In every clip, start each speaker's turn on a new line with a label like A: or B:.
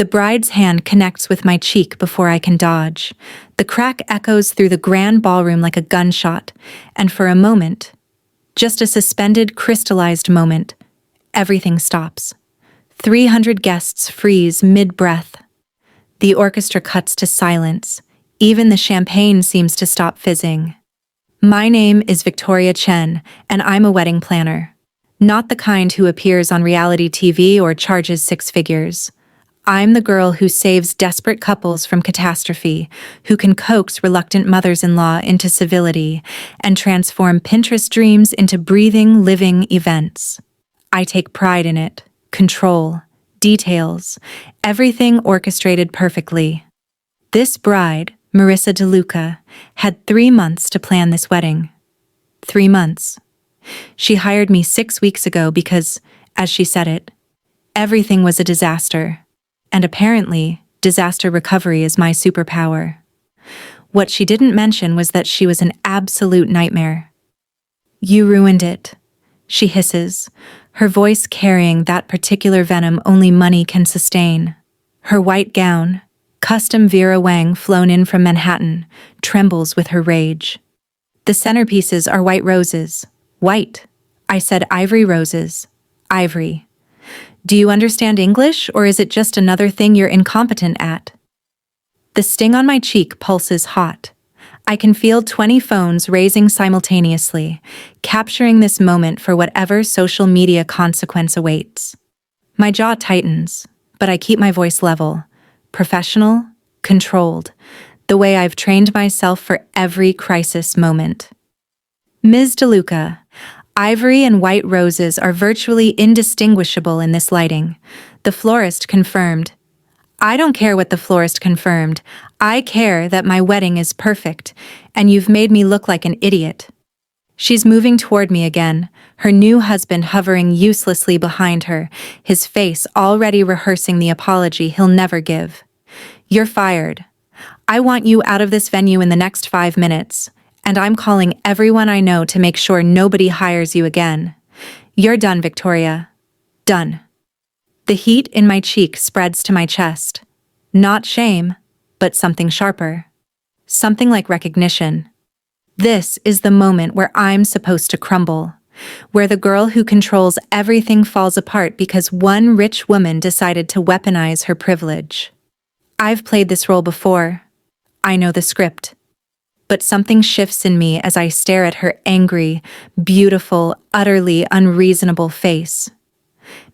A: The bride's hand connects with my cheek before I can dodge. The crack echoes through the grand ballroom like a gunshot, and for a moment, just a suspended, crystallized moment, everything stops. 300 guests freeze mid-breath. The orchestra cuts to silence. Even the champagne seems to stop fizzing. My name is Victoria Chen, and I'm a wedding planner. Not the kind who appears on reality TV or charges six figures. I'm the girl who saves desperate couples from catastrophe, who can coax reluctant mothers-in-law into civility, and transform Pinterest dreams into breathing, living events. I take pride in it. Control. Details. Everything orchestrated perfectly. This bride, Marissa DeLuca, had 3 months to plan this wedding. 3 months. She hired me 6 weeks ago because, as she said it, everything was a disaster. And apparently, disaster recovery is my superpower. What she didn't mention was that she was an absolute nightmare. "You ruined it," she hisses, her voice carrying that particular venom only money can sustain. Her white gown, custom Vera Wang flown in from Manhattan, trembles with her rage. The centerpieces are white roses. White. I said ivory roses. Ivory. Do you understand English, or is it just another thing you're incompetent at? The sting on my cheek pulses hot. I can feel 20 phones raising simultaneously, capturing this moment for whatever social media consequence awaits. My jaw tightens, but I keep my voice level. Professional, controlled, the way I've trained myself for every crisis moment. Ms. DeLuca, ivory and white roses are virtually indistinguishable in this lighting. The florist confirmed. I don't care what the florist confirmed. I care that my wedding is perfect, and you've made me look like an idiot. She's moving toward me again, her new husband hovering uselessly behind her, his face already rehearsing the apology he'll never give. You're fired. I want you out of this venue in the next 5 minutes, and I'm calling everyone I know to make sure nobody hires you again. You're done, Victoria. Done. The heat in my cheek spreads to my chest. Not shame, but something sharper. Something like recognition. This is the moment where I'm supposed to crumble, where the girl who controls everything falls apart because one rich woman decided to weaponize her privilege. I've played this role before. I know the script. But something shifts in me as I stare at her angry, beautiful, utterly unreasonable face.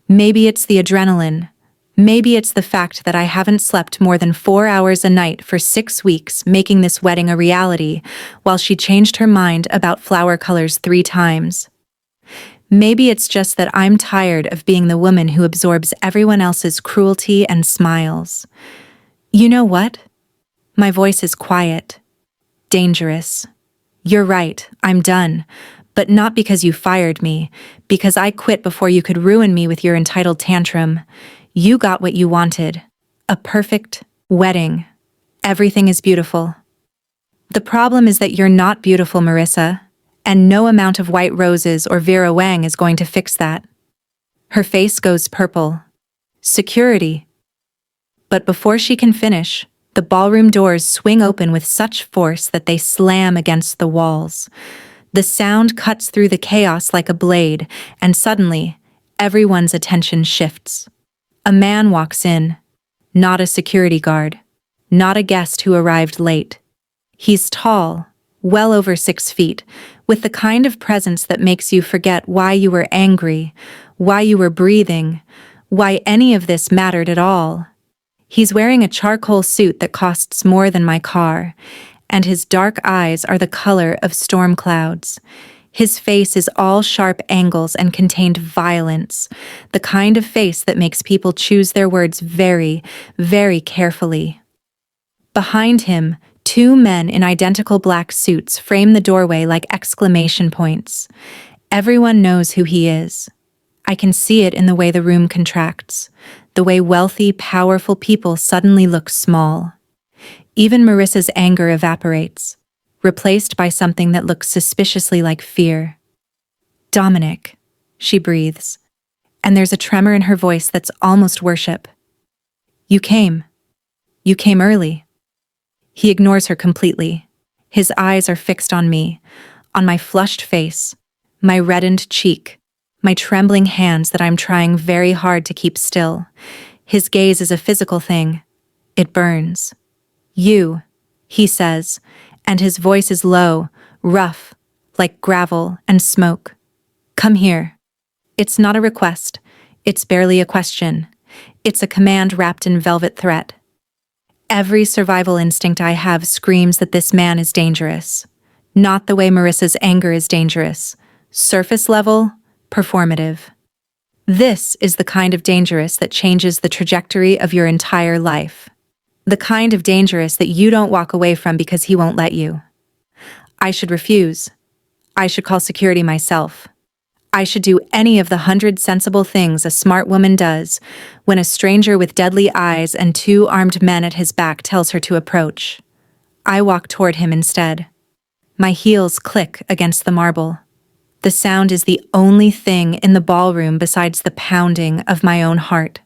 A: Maybe it's the adrenaline. Maybe it's the fact that I haven't slept more than 4 hours a night for 6 weeks, making this wedding a reality, while she changed her mind about flower colors 3 times. Maybe it's just that I'm tired of being the woman who absorbs everyone else's cruelty and smiles. You know what? My voice is quiet. Dangerous. You're right, I'm done. But not because you fired me, because I quit before you could ruin me with your entitled tantrum. You got what you wanted. A perfect wedding. Everything is beautiful. The problem is that you're not beautiful, Marissa, and no amount of white roses or Vera Wang is going to fix that. Her face goes purple. Security. But before she can finish, the ballroom doors swing open with such force that they slam against the walls. The sound cuts through the chaos like a blade, and suddenly, everyone's attention shifts. A man walks in. Not a security guard. Not a guest who arrived late. He's tall, well over 6 feet, with the kind of presence that makes you forget why you were angry, why you were breathing, why any of this mattered at all. He's wearing a charcoal suit that costs more than my car, and his dark eyes are the color of storm clouds. His face is all sharp angles and contained violence, the kind of face that makes people choose their words very, very carefully. Behind him, 2 men in identical black suits frame the doorway like exclamation points. Everyone knows who he is. I can see it in the way the room contracts, the way wealthy, powerful people suddenly look small. Even Marissa's anger evaporates, replaced by something that looks suspiciously like fear. "Dominic," she breathes, and there's a tremor in her voice that's almost worship. You came. You came early. He ignores her completely. His eyes are fixed on me, on my flushed face, my reddened cheek, my trembling hands that I'm trying very hard to keep still. His gaze is a physical thing. It burns. You, he says, and his voice is low, rough, like gravel and smoke. Come here. It's not a request. It's barely a question. It's a command wrapped in velvet threat. Every survival instinct I have screams that this man is dangerous. Not the way Marissa's anger is dangerous. Surface level, performative. This is the kind of dangerous that changes the trajectory of your entire life. The kind of dangerous that you don't walk away from because he won't let you. I should refuse. I should call security myself. I should do any of the 100 sensible things a smart woman does when a stranger with deadly eyes and 2 armed men at his back tells her to approach. I walk toward him instead. My heels click against the marble. The sound is the only thing in the ballroom besides the pounding of my own heart.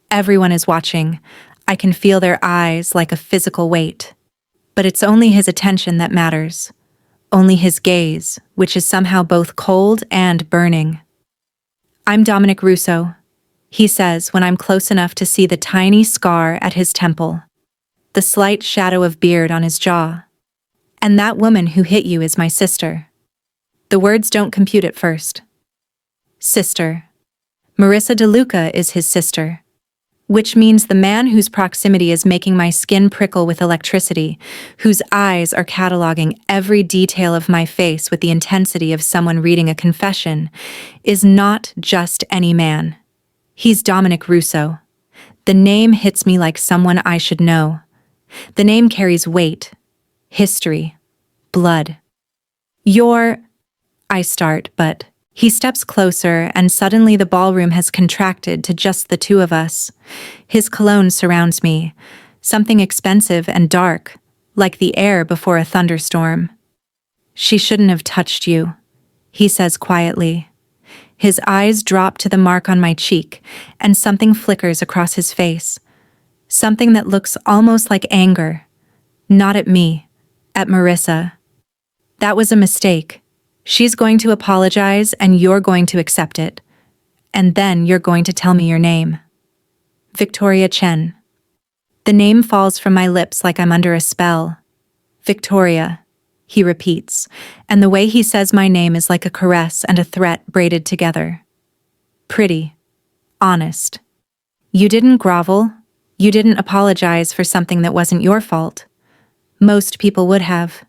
A: Everyone is watching. I can feel their eyes like a physical weight. But it's only his attention that matters. Only his gaze, which is somehow both cold and burning. I'm Dominic Russo, he says when I'm close enough to see the tiny scar at his temple, the slight shadow of beard on his jaw. And that woman who hit you is my sister. The words don't compute at first. Sister. Marissa DeLuca is his sister. Which means the man whose proximity is making my skin prickle with electricity, whose eyes are cataloging every detail of my face with the intensity of someone reading a confession, is not just any man. He's Dominic Russo. The name hits me like someone I should know. The name carries weight, history, blood. I start, but he steps closer, and suddenly the ballroom has contracted to just the 2 of us. His cologne surrounds me, something expensive and dark, like the air before a thunderstorm. She shouldn't have touched you, he says quietly. His eyes drop to the mark on my cheek, and something flickers across his face. Something that looks almost like anger. Not at me, at Marissa. That was a mistake. She's going to apologize and you're going to accept it. And then you're going to tell me your name. Victoria Chen. The name falls from my lips like I'm under a spell. Victoria, he repeats, and the way he says my name is like a caress and a threat braided together. Pretty. Honest. You didn't grovel. You didn't apologize for something that wasn't your fault. Most people would have.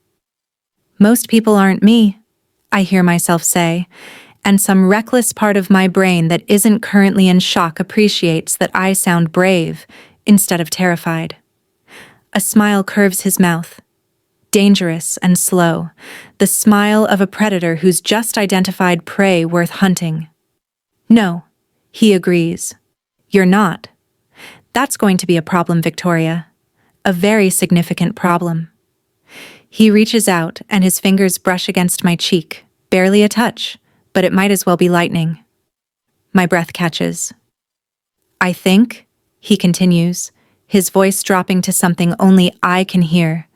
A: Most people aren't me, I hear myself say, and some reckless part of my brain that isn't currently in shock appreciates that I sound brave instead of terrified. A smile curves his mouth. Dangerous and slow, the smile of a predator who's just identified prey worth hunting. No, he agrees. You're not. That's going to be a problem, Victoria. A very significant problem. He reaches out and his fingers brush against my cheek. Barely a touch, but it might as well be lightning. My breath catches. I think, he continues, his voice dropping to something only I can hear.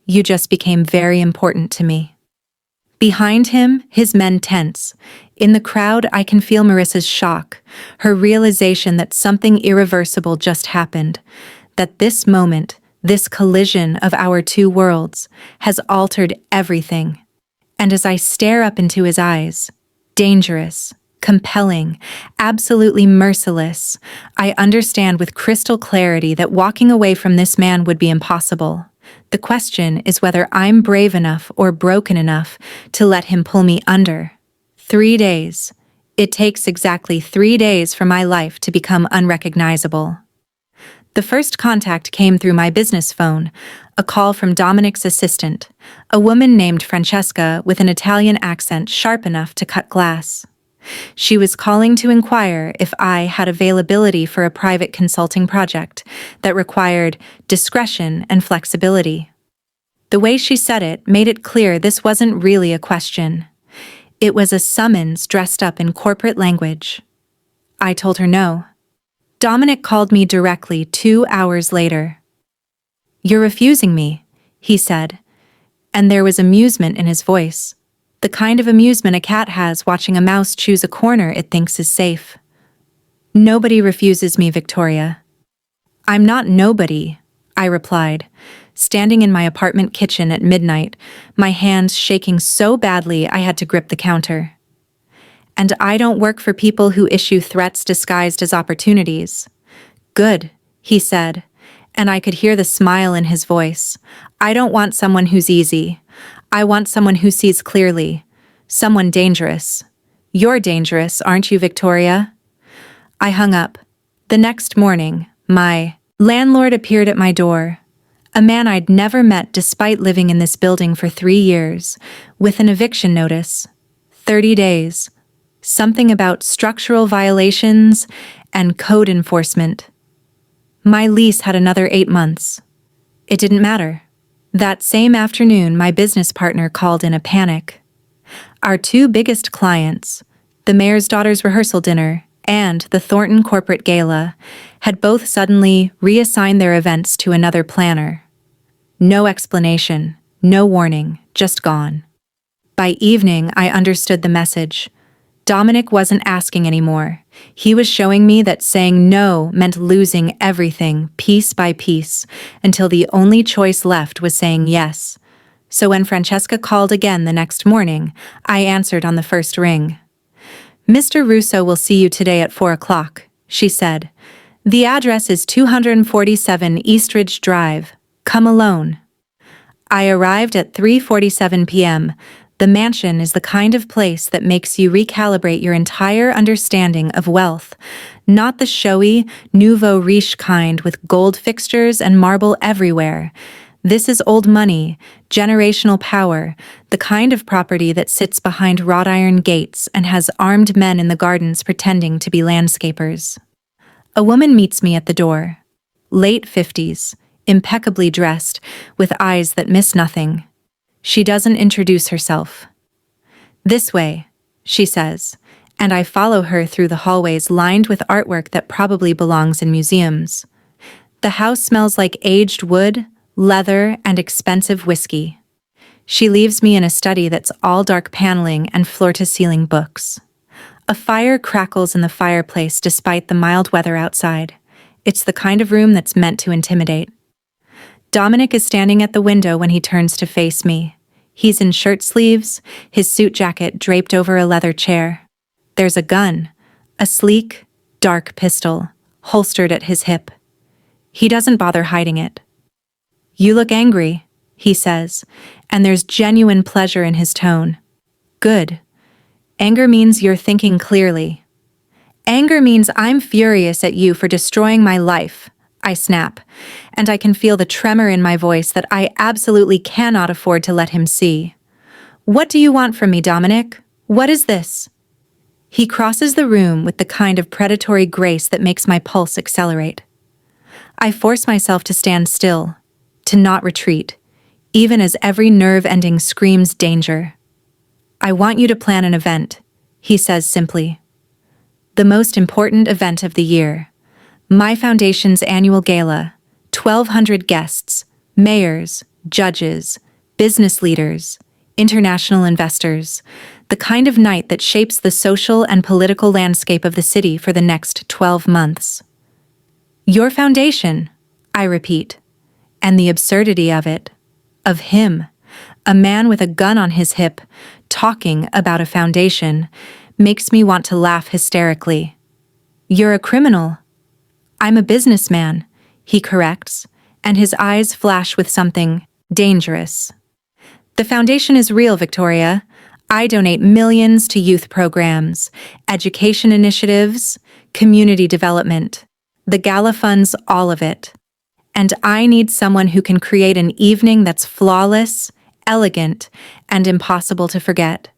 A: You just became very important to me. Behind him, his men tense. In the crowd, I can feel Marissa's shock, her realization that something irreversible just happened, that this moment, this collision of our 2 worlds, has altered everything. And as I stare up into his eyes, dangerous, compelling, absolutely merciless, I understand with crystal clarity that walking away from this man would be impossible. The question is whether I'm brave enough or broken enough to let him pull me under. 3 days. It takes exactly 3 days for my life to become unrecognizable. The first contact came through my business phone, a call from Dominic's assistant, a woman named Francesca with an Italian accent sharp enough to cut glass. She was calling to inquire if I had availability for a private consulting project that required discretion and flexibility. The way she said it made it clear this wasn't really a question. It was a summons dressed up in corporate language. I told her no. Dominic called me directly 2 hours later. "You're refusing me," he said, and there was amusement in his voice. The kind of amusement a cat has watching a mouse choose a corner it thinks is safe. "Nobody refuses me, Victoria." "I'm not nobody," I replied, standing in my apartment kitchen at midnight, my hands shaking so badly I had to grip the counter. "And I don't work for people who issue threats disguised as opportunities." "Good," he said, and I could hear the smile in his voice. "I don't want someone who's easy. I want someone who sees clearly. Someone dangerous." "You're dangerous, aren't you, Victoria?" I hung up. The next morning, my landlord appeared at my door. A man I'd never met despite living in this building for 3 years, with an eviction notice. 30 days. Something about structural violations and code enforcement. My lease had another 8 months. It didn't matter. That same afternoon, my business partner called in a panic. Our two biggest clients, the mayor's daughter's rehearsal dinner and the Thornton corporate gala, had both suddenly reassigned their events to another planner. No explanation, no warning, just gone. By evening, I understood the message. Dominic wasn't asking anymore. He was showing me that saying no meant losing everything piece by piece, until the only choice left was saying yes. So when Francesca called again the next morning, I answered on the first ring. "Mr. Russo will see you today at 4 o'clock, she said. "The address is 247 Eastridge Drive. Come alone." I arrived at 3:47 p.m. The mansion is the kind of place that makes you recalibrate your entire understanding of wealth, not the showy, nouveau riche kind with gold fixtures and marble everywhere. This is old money, generational power, the kind of property that sits behind wrought iron gates and has armed men in the gardens pretending to be landscapers. A woman meets me at the door. Late 50s, impeccably dressed, with eyes that miss nothing. She doesn't introduce herself. "This way," she says, and I follow her through the hallways lined with artwork that probably belongs in museums. The house smells like aged wood, leather, and expensive whiskey. She leaves me in a study that's all dark paneling and floor-to-ceiling books. A fire crackles in the fireplace despite the mild weather outside. It's the kind of room that's meant to intimidate. Dominic is standing at the window when he turns to face me. He's in shirt sleeves, his suit jacket draped over a leather chair. There's a gun, a sleek, dark pistol, holstered at his hip. He doesn't bother hiding it. "You look angry," he says, and there's genuine pleasure in his tone. "Good. Anger means you're thinking clearly." "Anger means I'm furious at you for destroying my life," I snap, and I can feel the tremor in my voice that I absolutely cannot afford to let him see. "What do you want from me, Dominic? What is this?" He crosses the room with the kind of predatory grace that makes my pulse accelerate. I force myself to stand still, to not retreat, even as every nerve ending screams danger. "I want you to plan an event," he says simply. "The most important event of the year. My foundation's annual gala, 1,200 guests, mayors, judges, business leaders, international investors, the kind of night that shapes the social and political landscape of the city for the next 12 months. Your foundation," I repeat, and the absurdity of it, of him, a man with a gun on his hip, talking about a foundation, makes me want to laugh hysterically. "You're a criminal." "I'm a businessman," he corrects, and his eyes flash with something dangerous. "The foundation is real, Victoria. I donate millions to youth programs, education initiatives, community development. The gala funds all of it. And I need someone who can create an evening that's flawless, elegant, and impossible to forget."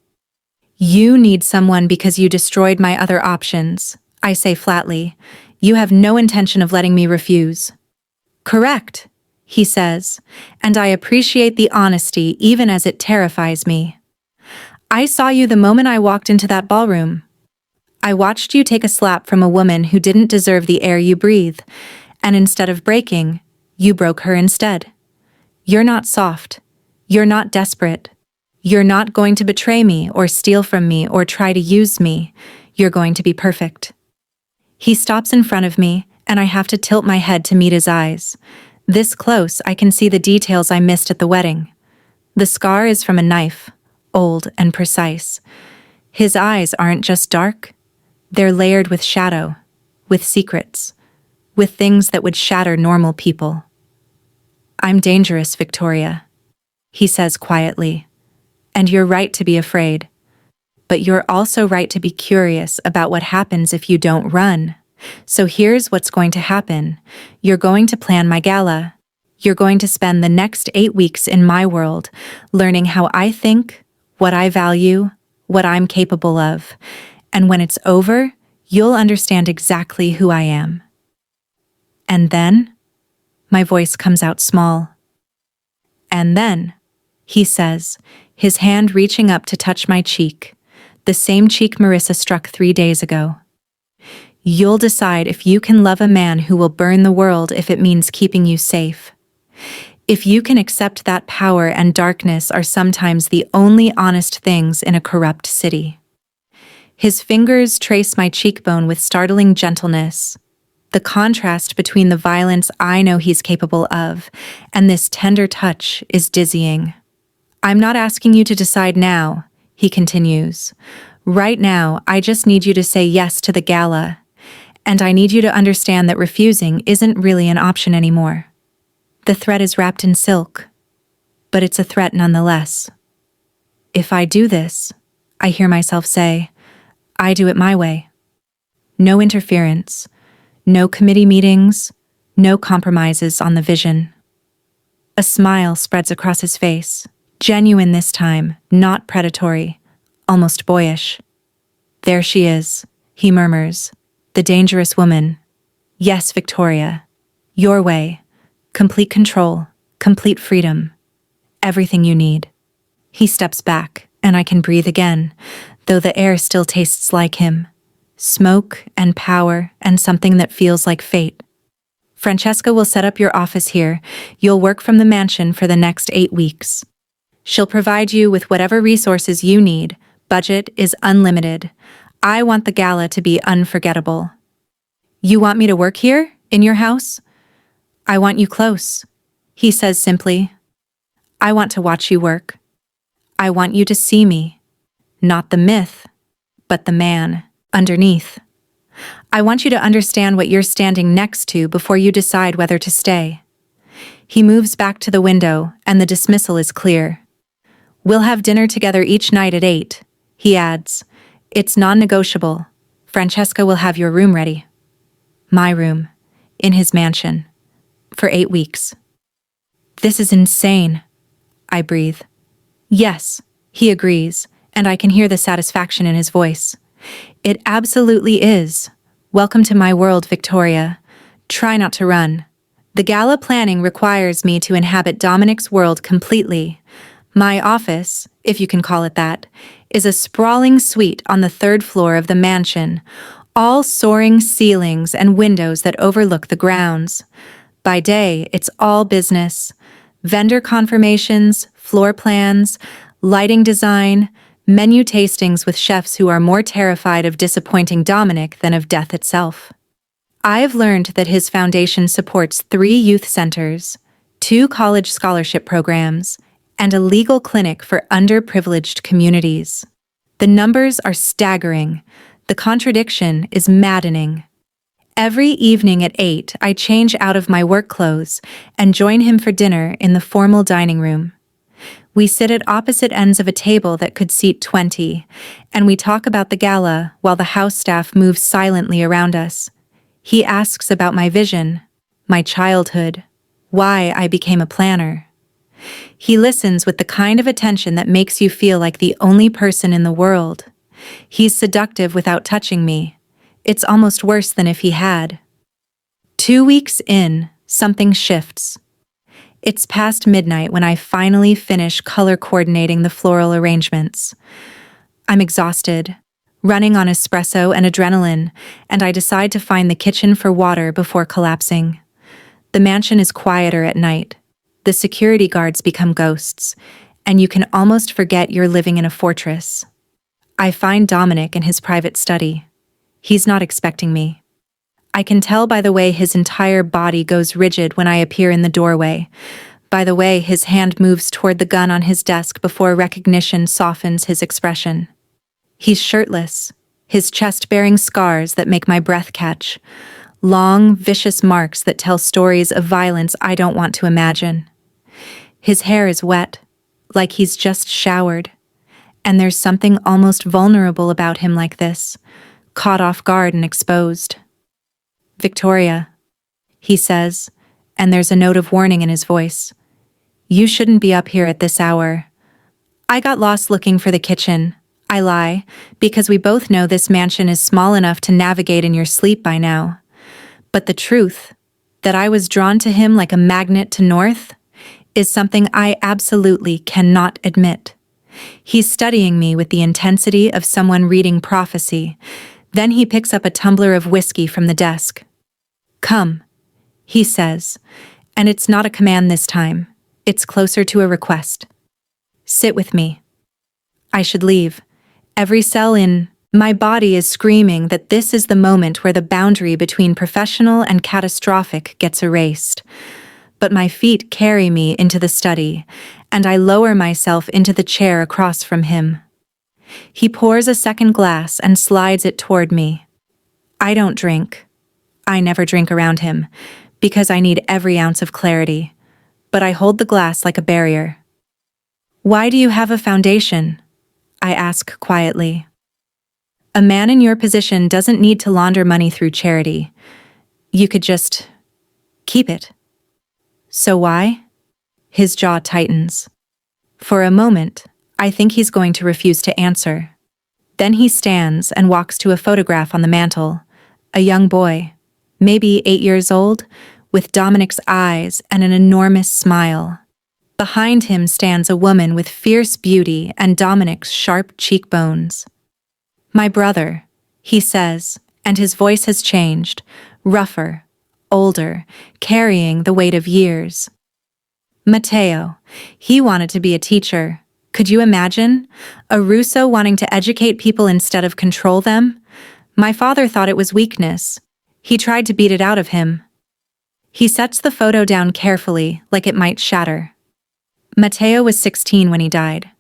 A: "You need someone because you destroyed my other options," I say flatly. "You have no intention of letting me refuse." "Correct," he says, and I appreciate the honesty even as it terrifies me. "I saw you the moment I walked into that ballroom." I watched you take a slap from a woman who didn't deserve the air you breathe, and instead of breaking, you broke her instead. You're not soft. You're not desperate. You're not going to betray me or steal from me or try to use me. You're going to be perfect. He stops in front of me, and I have to tilt my head to meet his eyes. This close, I can see the details I missed at the wedding. The scar is from a knife, old and precise. His eyes aren't just dark. They're layered with shadow, with secrets, with things that would shatter normal people. I'm dangerous, Victoria, he says quietly. And you're right to be afraid. But you're also right to be curious about what happens if you don't run. So here's what's going to happen. You're going to plan my gala. You're going to spend the next 8 weeks in my world, learning how I think, what I value, what I'm capable of. And when it's over, you'll understand exactly who I am. And then, my voice comes out small. And then, he says, his hand reaching up to touch my cheek, the same cheek Marissa struck 3 days ago. You'll decide if you can love a man who will burn the world if it means keeping you safe. If you can accept that power and darkness are sometimes the only honest things in a corrupt city. His fingers trace my cheekbone with startling gentleness. The contrast between the violence I know he's capable of and this tender touch is dizzying. I'm not asking you to decide now, he continues. Right now, I just need you to say yes to the gala. And I need you to understand that refusing isn't really an option anymore. The threat is wrapped in silk, but it's a threat nonetheless. If I do this, I hear myself say, I do it my way. No interference, no committee meetings, no compromises on the vision. A smile spreads across his face, genuine this time, not predatory, almost boyish. There she is, he murmurs, the dangerous woman. Yes, Victoria, your way, complete control, complete freedom, everything you need. He steps back, and I can breathe again, though the air still tastes like him. Smoke and power and something that feels like fate. Francesca will set up your office here. You'll work from the mansion for the next 8 weeks. She'll provide you with whatever resources you need. Budget is unlimited. I want the gala to be unforgettable. You want me to work here, in your house? I want you close, he says simply. I want to watch you work. I want you to see me. Not the myth, but the man underneath. I want you to understand what you're standing next to before you decide whether to stay. He moves back to the window, and the dismissal is clear. We'll have dinner together each night at 8, he adds. It's non-negotiable. Francesca will have your room ready. My room, in his mansion, for 8 weeks. This is insane, I breathe. Yes, he agrees, and I can hear the satisfaction in his voice. It absolutely is. Welcome to my world, Victoria. Try not to run. The gala planning requires me to inhabit Dominic's world completely. My office, if you can call it that, is a sprawling suite on the 3rd floor of the mansion, all soaring ceilings and windows that overlook the grounds. By day, it's all business. Vendor confirmations, floor plans, lighting design, menu tastings with chefs who are more terrified of disappointing Dominic than of death itself. I've learned that his foundation supports 3 youth centers, 2 college scholarship programs, and a legal clinic for underprivileged communities. The numbers are staggering. The contradiction is maddening. Every evening at 8, I change out of my work clothes and join him for dinner in the formal dining room. We sit at opposite ends of a table that could seat 20, and we talk about the gala while the house staff moves silently around us. He asks about my vision, my childhood, why I became a planner. He listens with the kind of attention that makes you feel like the only person in the world. He's seductive without touching me. It's almost worse than if he had. 2 weeks in, something shifts. It's past midnight when I finally finish color coordinating the floral arrangements. I'm exhausted, running on espresso and adrenaline, and I decide to find the kitchen for water before collapsing. The mansion is quieter at night. The security guards become ghosts, and you can almost forget you're living in a fortress. I find Dominic in his private study. He's not expecting me. I can tell by the way his entire body goes rigid when I appear in the doorway, by the way his hand moves toward the gun on his desk before recognition softens his expression. He's shirtless, his chest bearing scars that make my breath catch, long, vicious marks that tell stories of violence I don't want to imagine. His hair is wet, like he's just showered, and there's something almost vulnerable about him like this, caught off guard and exposed. "Victoria," he says, and there's a note of warning in his voice. "You shouldn't be up here at this hour." I got lost looking for the kitchen. I lie, because we both know this mansion is small enough to navigate in your sleep by now. But the truth, that I was drawn to him like a magnet to north, is something I absolutely cannot admit. He's studying me with the intensity of someone reading prophecy. Then he picks up a tumbler of whiskey from the desk. "Come," he says, and it's not a command this time. It's closer to a request. "Sit with me." I should leave. Every cell in my body is screaming that this is the moment where the boundary between professional and catastrophic gets erased. But my feet carry me into the study, and I lower myself into the chair across from him. He pours a second glass and slides it toward me. I don't drink. I never drink around him, because I need every ounce of clarity. But I hold the glass like a barrier. "Why do you have a foundation?" I ask quietly. "A man in your position doesn't need to launder money through charity. You could just keep it." "So why?" His jaw tightens. For a moment, I think he's going to refuse to answer. Then he stands and walks to a photograph on the mantel. A young boy, maybe 8 years old, with Dominic's eyes and an enormous smile. Behind him stands a woman with fierce beauty and Dominic's sharp cheekbones. "My brother," he says, and his voice has changed, rougher, older, carrying the weight of years. "Matteo, he wanted to be a teacher. Could you imagine? A Russo wanting to educate people instead of control them? My father thought it was weakness. He tried to beat it out of him." He sets the photo down carefully, like it might shatter. Matteo was 16 when he died.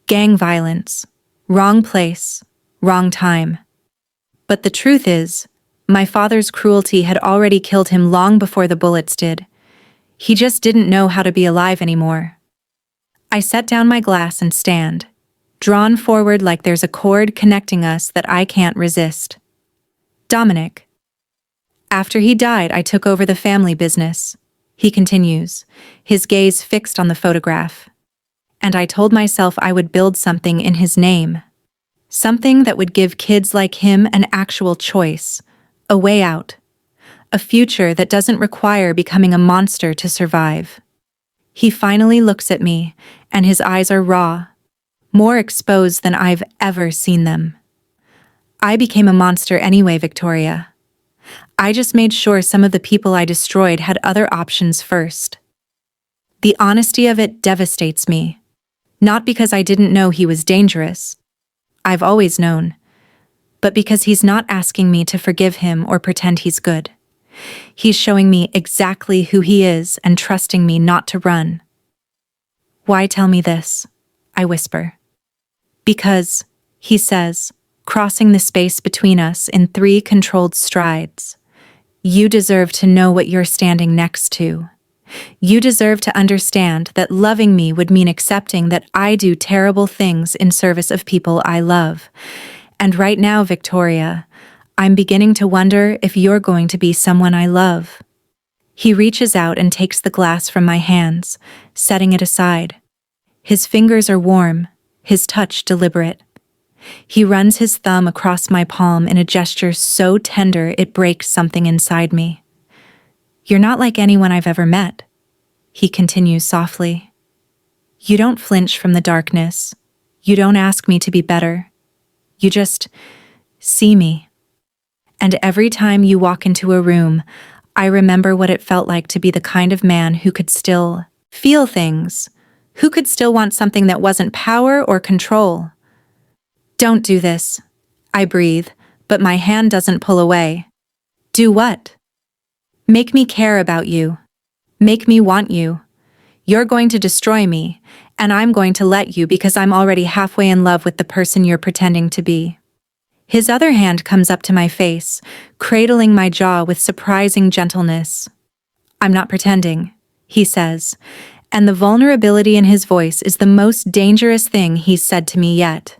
A: Gang violence. Wrong place. Wrong time. But the truth is, my father's cruelty had already killed him long before the bullets did. He just didn't know how to be alive anymore. I set down my glass and stand, drawn forward like there's a cord connecting us that I can't resist. "Dominic. After he died, I took over the family business," he continues, his gaze fixed on the photograph. "And I told myself I would build something in his name. Something that would give kids like him an actual choice, a way out, a future that doesn't require becoming a monster to survive." He finally looks at me, and his eyes are raw, more exposed than I've ever seen them. "I became a monster anyway, Victoria. I just made sure some of the people I destroyed had other options first." The honesty of it devastates me. Not because I didn't know he was dangerous. I've always known. But because he's not asking me to forgive him or pretend he's good. He's showing me exactly who he is and trusting me not to run. "Why tell me this?" I whisper. "Because," he says, crossing the space between us in 3 controlled strides, "you deserve to know what you're standing next to. You deserve to understand that loving me would mean accepting that I do terrible things in service of people I love. And right now, Victoria, I'm beginning to wonder if you're going to be someone I love." He reaches out and takes the glass from my hands, setting it aside. His fingers are warm, his touch deliberate. He runs his thumb across my palm in a gesture so tender it breaks something inside me. "You're not like anyone I've ever met," he continues softly. "You don't flinch from the darkness. You don't ask me to be better. You just see me. And every time you walk into a room, I remember what it felt like to be the kind of man who could still feel things, who could still want something that wasn't power or control. Don't do this, I breathe, but my hand doesn't pull away. Do what? Make me care about you. Make me want you. You're going to destroy me, and I'm going to let you because I'm already halfway in love with the person you're pretending to be. His other hand comes up to my face, cradling my jaw with surprising gentleness. I'm not pretending, he says, and the vulnerability in his voice is the most dangerous thing he's said to me yet.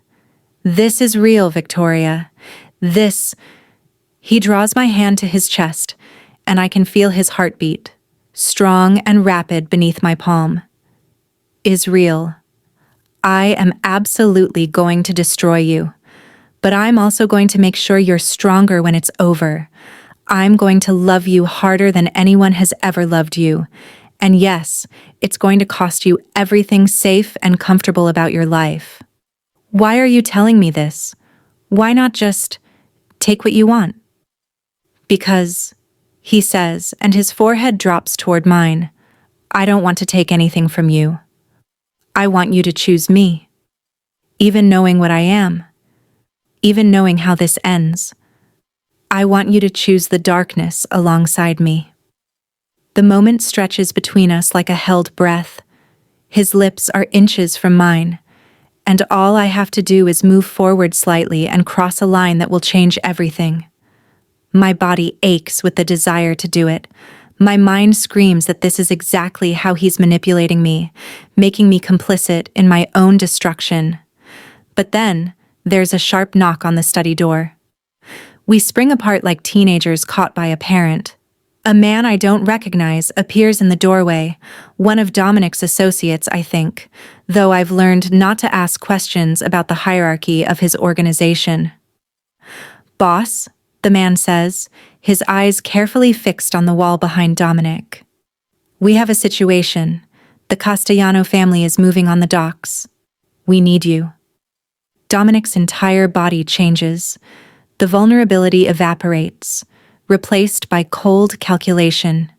A: This is real, Victoria. This. He draws my hand to his chest, and I can feel his heartbeat, strong and rapid beneath my palm. Is real. I am absolutely going to destroy you. But I'm also going to make sure you're stronger when it's over. I'm going to love you harder than anyone has ever loved you. And yes, it's going to cost you everything safe and comfortable about your life. Why are you telling me this? Why not just take what you want? Because, he says, and his forehead drops toward mine, I don't want to take anything from you. I want you to choose me. Even knowing what I am. Even knowing how this ends. I want you to choose the darkness alongside me. The moment stretches between us like a held breath. His lips are inches from mine, and all I have to do is move forward slightly and cross a line that will change everything. My body aches with the desire to do it. My mind screams that this is exactly how he's manipulating me, making me complicit in my own destruction. But then, there's a sharp knock on the study door. We spring apart like teenagers caught by a parent. A man I don't recognize appears in the doorway, one of Dominic's associates, I think, though I've learned not to ask questions about the hierarchy of his organization. Boss, the man says, his eyes carefully fixed on the wall behind Dominic. We have a situation. The Castellano family is moving on the docks. We need you. Dominic's entire body changes. The vulnerability evaporates, replaced by cold calculation.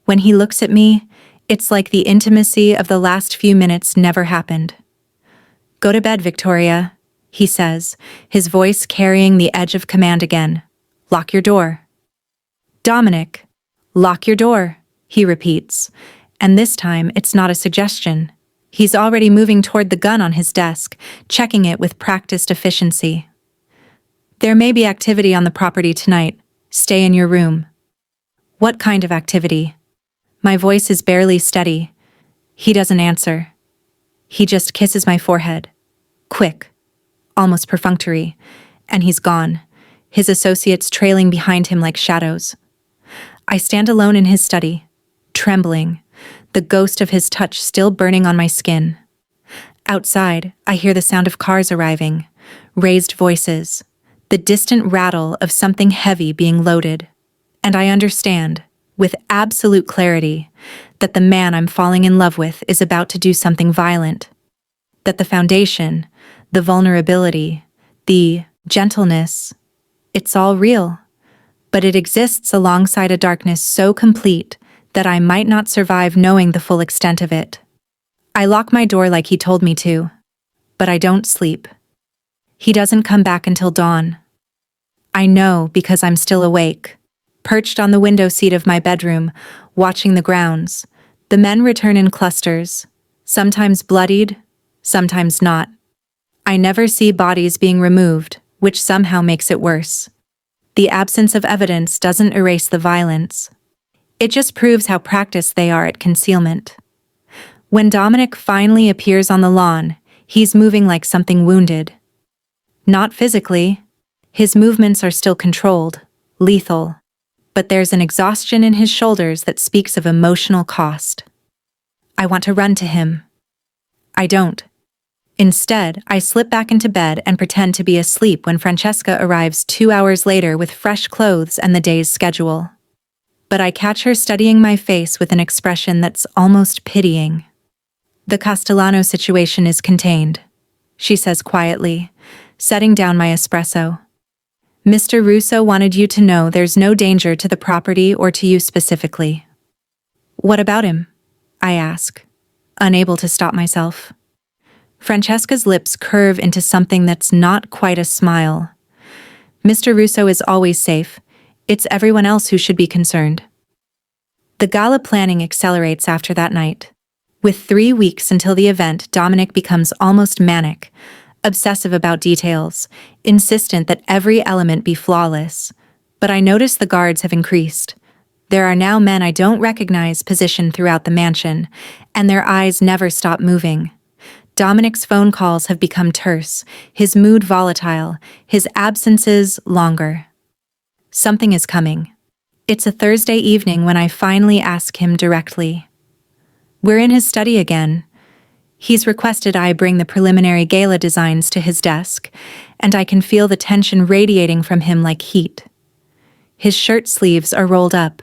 A: When he looks at me, it's like the intimacy of the last few minutes never happened. Go to bed, Victoria, he says, his voice carrying the edge of command again. Lock your door. Dominic, lock your door, he repeats, and this time it's not a suggestion. He's already moving toward the gun on his desk, checking it with practiced efficiency. There may be activity on the property tonight. Stay in your room. What kind of activity? My voice is barely steady. He doesn't answer. He just kisses my forehead. Quick, almost perfunctory, and he's gone, his associates trailing behind him like shadows. I stand alone in his study, trembling, the ghost of his touch still burning on my skin. Outside, I hear the sound of cars arriving, raised voices, the distant rattle of something heavy being loaded. And I understand, with absolute clarity, that the man I'm falling in love with is about to do something violent. That the foundation, the vulnerability, the gentleness, it's all real. But it exists alongside a darkness so complete that I might not survive knowing the full extent of it. I lock my door like he told me to, but I don't sleep. He doesn't come back until dawn. I know because I'm still awake, perched on the window seat of my bedroom, watching the grounds. The men return in clusters, sometimes bloodied, sometimes not. I never see bodies being removed, which somehow makes it worse. The absence of evidence doesn't erase the violence. It just proves how practiced they are at concealment. When Dominic finally appears on the lawn, he's moving like something wounded. Not physically. His movements are still controlled, lethal. But there's an exhaustion in his shoulders that speaks of emotional cost. I want to run to him. I don't. Instead, I slip back into bed and pretend to be asleep when Francesca arrives 2 hours later with fresh clothes and the day's schedule. But I catch her studying my face with an expression that's almost pitying. The Castellano situation is contained, she says quietly, setting down my espresso. Mr. Russo wanted you to know there's no danger to the property or to you specifically. What about him? I ask, unable to stop myself. Francesca's lips curve into something that's not quite a smile. Mr. Russo is always safe. It's everyone else who should be concerned. The gala planning accelerates after that night. With 3 weeks until the event, Dominic becomes almost manic, obsessive about details, insistent that every element be flawless. But I notice the guards have increased. There are now men I don't recognize positioned throughout the mansion, and their eyes never stop moving. Dominic's phone calls have become terse, his mood volatile, his absences longer. Something is coming. It's a Thursday evening when I finally ask him directly. We're in his study again. He's requested I bring the preliminary gala designs to his desk, and I can feel the tension radiating from him like heat. His shirt sleeves are rolled up,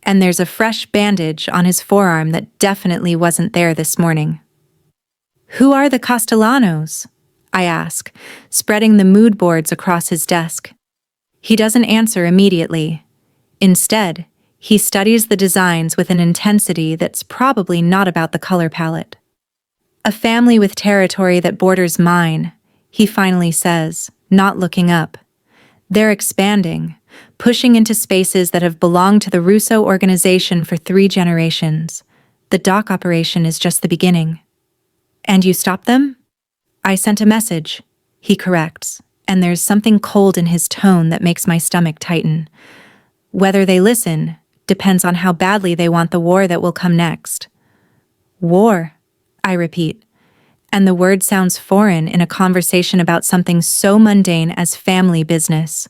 A: and there's a fresh bandage on his forearm that definitely wasn't there this morning. Who are the Castellanos? I ask, spreading the mood boards across his desk. He doesn't answer immediately. Instead, he studies the designs with an intensity that's probably not about the color palette. A family with territory that borders mine, he finally says, not looking up. They're expanding, pushing into spaces that have belonged to the Russo organization for 3 generations. The dock operation is just the beginning. And you stopped them? I sent a message, he corrects, and there's something cold in his tone that makes my stomach tighten. Whether they listen depends on how badly they want the war that will come next. War, I repeat, and the word sounds foreign in a conversation about something so mundane as family business.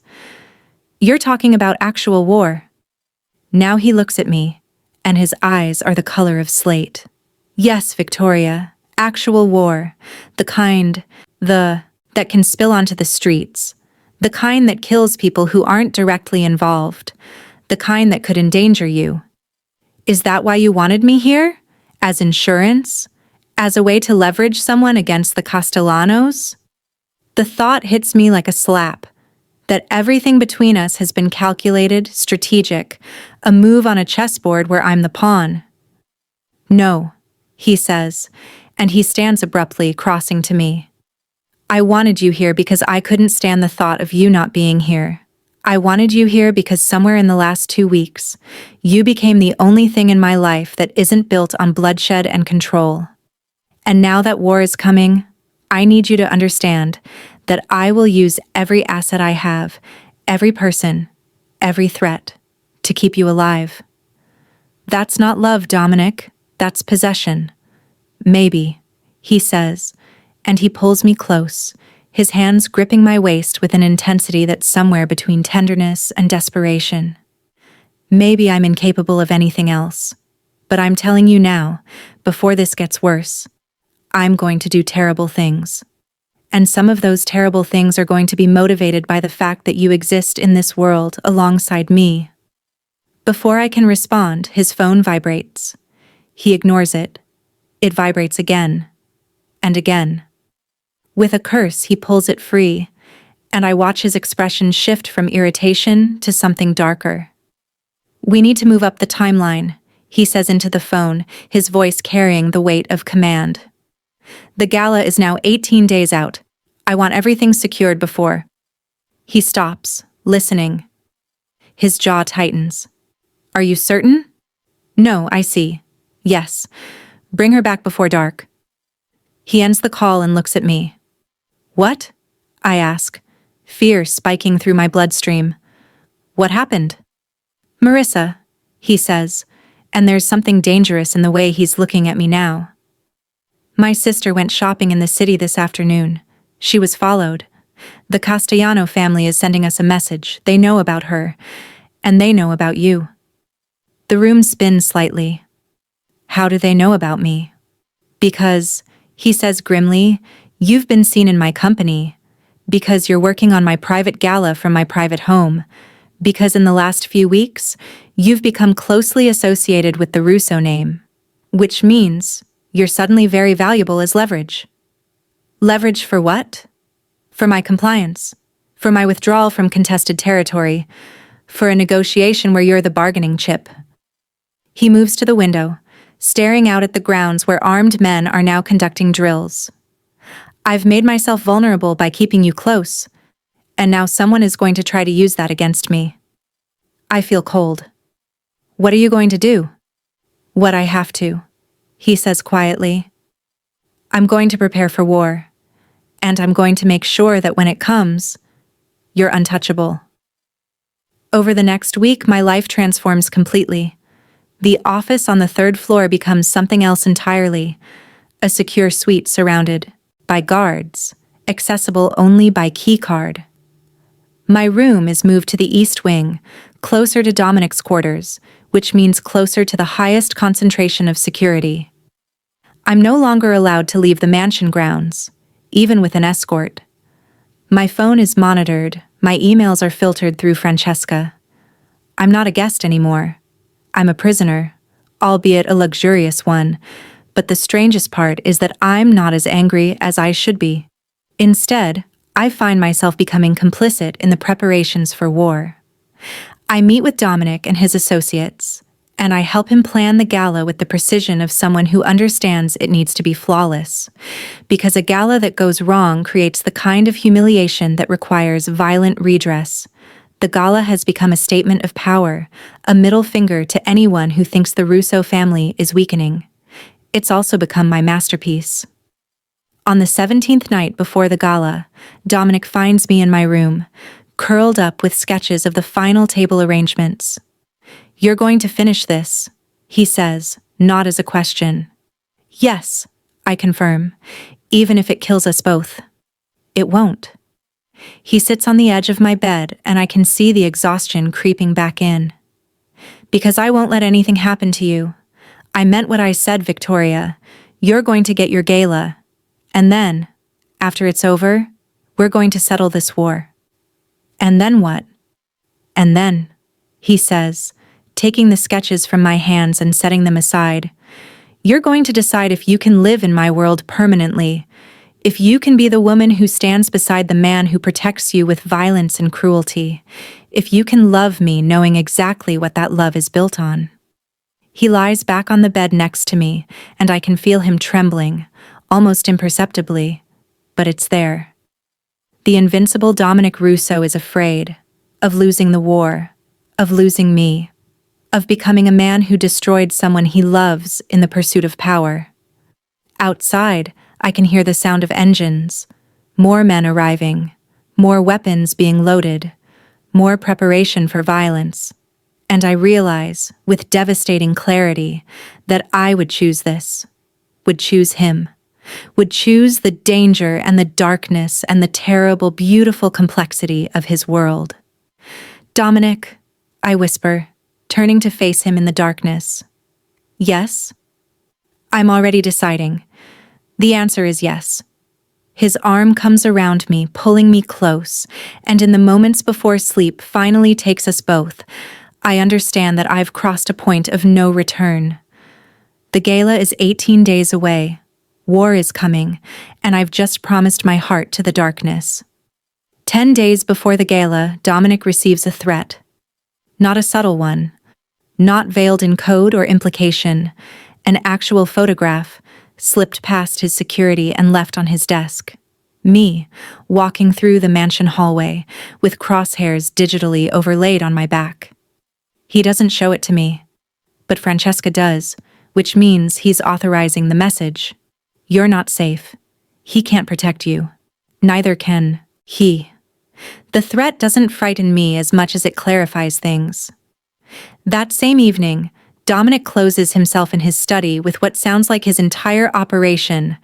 A: You're talking about actual war. Now he looks at me, and his eyes are the color of slate. Yes, Victoria. Actual war, the kind, that can spill onto the streets, the kind that kills people who aren't directly involved, the kind that could endanger you. Is that why you wanted me here? As insurance? As a way to leverage someone against the Castellanos? The thought hits me like a slap, that everything between us has been calculated, strategic, a move on a chessboard where I'm the pawn. No, he says, and he stands abruptly, crossing to me. I wanted you here because I couldn't stand the thought of you not being here. I wanted you here because somewhere in the last 2 weeks, you became the only thing in my life that isn't built on bloodshed and control. And now that war is coming, I need you to understand that I will use every asset I have, every person, every threat, to keep you alive. That's not love, Dominic. That's possession. Maybe, he says, and he pulls me close, his hands gripping my waist with an intensity that's somewhere between tenderness and desperation. Maybe I'm incapable of anything else, but I'm telling you now, before this gets worse, I'm going to do terrible things. And some of those terrible things are going to be motivated by the fact that you exist in this world alongside me. Before I can respond, his phone vibrates. He ignores it. It vibrates again, and again. With a curse, he pulls it free, and I watch his expression shift from irritation to something darker. We need to move up the timeline, he says into the phone, his voice carrying the weight of command. The gala is now 18 days out. I want everything secured before. He stops, listening. His jaw tightens. Are you certain? No, I see. Yes. Bring her back before dark. He ends the call and looks at me. What? I ask, fear spiking through my bloodstream. What happened? Marissa, he says, and there's something dangerous in the way he's looking at me now. My sister went shopping in the city this afternoon. She was followed. The Castellano family is sending us a message. They know about her, and they know about you. The room spins slightly. How do they know about me? Because, he says grimly, you've been seen in my company. Because you're working on my private gala from my private home. Because in the last few weeks, you've become closely associated with the Russo name. Which means you're suddenly very valuable as leverage. Leverage for what? For my compliance. For my withdrawal from contested territory. For a negotiation where you're the bargaining chip. He moves to the window, staring out at the grounds where armed men are now conducting drills. I've made myself vulnerable by keeping you close, and now someone is going to try to use that against me. I feel cold. What are you going to do? What I have to, he says quietly. I'm going to prepare for war, and I'm going to make sure that when it comes, you're untouchable. Over the next week, my life transforms completely. The office on the 3rd floor becomes something else entirely, a secure suite surrounded by guards, accessible only by key card. My room is moved to the east wing, closer to Dominic's quarters, which means closer to the highest concentration of security. I'm no longer allowed to leave the mansion grounds, even with an escort. My phone is monitored, my emails are filtered through Francesca. I'm not a guest anymore. I'm a prisoner, albeit a luxurious one, but the strangest part is that I'm not as angry as I should be. Instead, I find myself becoming complicit in the preparations for war. I meet with Dominic and his associates, and I help him plan the gala with the precision of someone who understands it needs to be flawless, because a gala that goes wrong creates the kind of humiliation that requires violent redress. The gala has become a statement of power, a middle finger to anyone who thinks the Russo family is weakening. It's also become my masterpiece. On the 17th night before the gala, Dominic finds me in my room, curled up with sketches of the final table arrangements. You're going to finish this, he says, not as a question. Yes, I confirm, even if it kills us both. It won't. He sits on the edge of my bed and I can see the exhaustion creeping back in. Because I won't let anything happen to you. I meant what I said, Victoria. You're going to get your gala. And then, after it's over, we're going to settle this war. And then what? And then, he says, taking the sketches from my hands and setting them aside, you're going to decide if you can live in my world permanently, if you can be the woman who stands beside the man who protects you with violence and cruelty, if you can love me knowing exactly what that love is built on. He lies back on the bed next to me, and I can feel him trembling, almost imperceptibly, but it's there. The invincible Dominic Russo is afraid of losing the war, of losing me, of becoming a man who destroyed someone he loves in the pursuit of power. Outside, I can hear the sound of engines, more men arriving, more weapons being loaded, more preparation for violence. And I realize, with devastating clarity, that I would choose this, would choose him, would choose the danger and the darkness and the terrible, beautiful complexity of his world. Dominic, I whisper, turning to face him in the darkness. Yes? I'm already deciding. The answer is yes. His arm comes around me, pulling me close, and in the moments before sleep finally takes us both, I understand that I've crossed a point of no return. The gala is 18 days away. War is coming, and I've just promised my heart to the darkness. 10 days before the gala, Dominic receives a threat. Not a subtle one. Not veiled in code or implication. An actual photograph, slipped past his security and left on his desk. Me, walking through the mansion hallway, with crosshairs digitally overlaid on my back. He doesn't show it to me, but Francesca does, which means he's authorizing the message. You're not safe. He can't protect you. Neither can he. The threat doesn't frighten me as much as it clarifies things. That same evening, Dominic closes himself in his study with what sounds like his entire operation.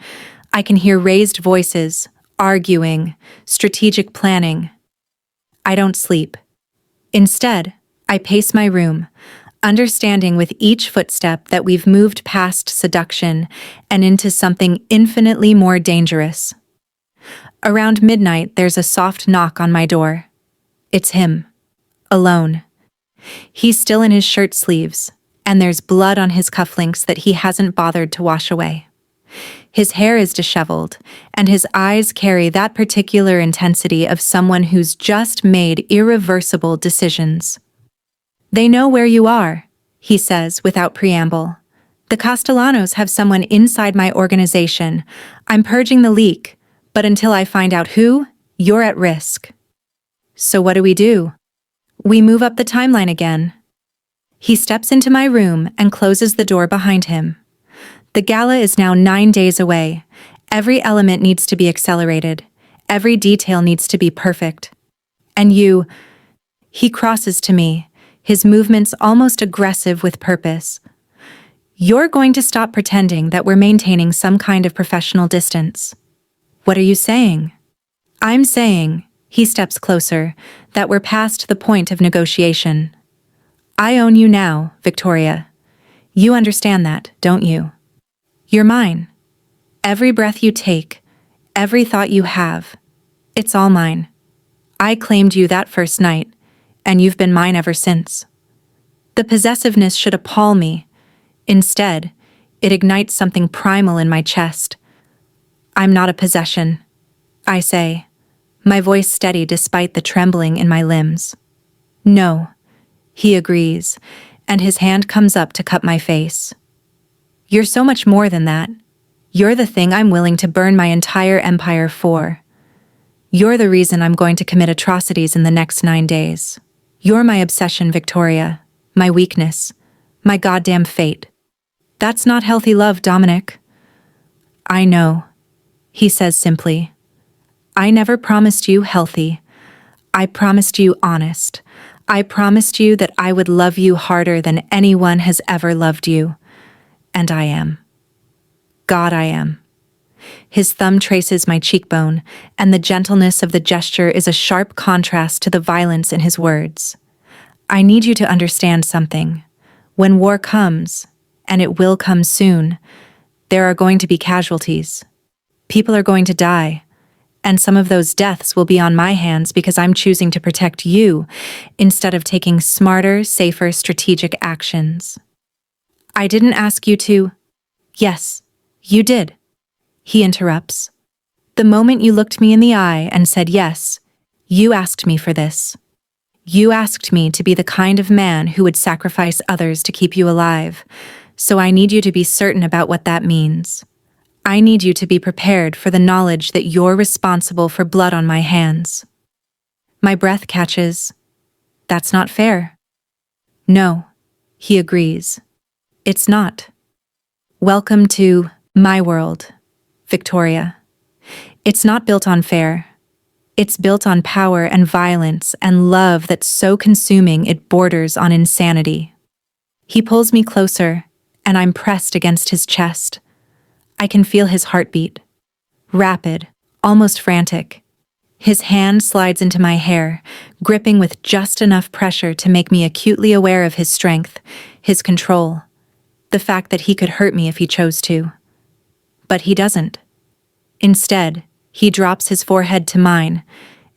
A: I can hear raised voices, arguing, strategic planning. I don't sleep. Instead, I pace my room, understanding with each footstep that we've moved past seduction and into something infinitely more dangerous. Around midnight, there's a soft knock on my door. It's him. Alone. He's still in his shirt sleeves, and there's blood on his cufflinks that he hasn't bothered to wash away. His hair is disheveled, and his eyes carry that particular intensity of someone who's just made irreversible decisions. "They know where you are," he says without preamble. "The Castellanos have someone inside my organization. I'm purging the leak, but until I find out who, you're at risk." So what do? We move up the timeline again. He steps into my room and closes the door behind him. The gala is now 9 days away. Every element needs to be accelerated. Every detail needs to be perfect. And you... He crosses to me, his movements almost aggressive with purpose. "You're going to stop pretending that we're maintaining some kind of professional distance." "What are you saying?" "I'm saying," he steps closer, "that we're past the point of negotiation. I own you now, Victoria. You understand that, don't you? You're mine. Every breath you take, every thought you have, it's all mine. I claimed you that first night, and you've been mine ever since." The possessiveness should appall me. Instead, it ignites something primal in my chest. "I'm not a possession," I say, my voice steady despite the trembling in my limbs. "No," he agrees, and his hand comes up to cup my face. "You're so much more than that. You're the thing I'm willing to burn my entire empire for. You're the reason I'm going to commit atrocities in the next 9 days. You're my obsession, Victoria, my weakness, my goddamn fate." "That's not healthy love, Dominic." "I know," he says simply. "I never promised you healthy. I promised you honest. I promised you that I would love you harder than anyone has ever loved you. And I am. God, I am." His thumb traces my cheekbone, and the gentleness of the gesture is a sharp contrast to the violence in his words. "I need you to understand something. When war comes, and it will come soon, there are going to be casualties. People are going to die, and some of those deaths will be on my hands because I'm choosing to protect you instead of taking smarter, safer, strategic actions. I didn't ask you to—" "Yes, you did," he interrupts. "The moment you looked me in the eye and said yes, you asked me for this. You asked me to be the kind of man who would sacrifice others to keep you alive, so I need you to be certain about what that means. I need you to be prepared for the knowledge that you're responsible for blood on my hands." My breath catches. "That's not fair." "No," he agrees. "It's not. Welcome to my world, Victoria. It's not built on fair. It's built on power and violence and love that's so consuming it borders on insanity." He pulls me closer, and I'm pressed against his chest. I can feel his heartbeat. Rapid, almost frantic. His hand slides into my hair, gripping with just enough pressure to make me acutely aware of his strength, his control, the fact that he could hurt me if he chose to. But he doesn't. Instead, he drops his forehead to mine,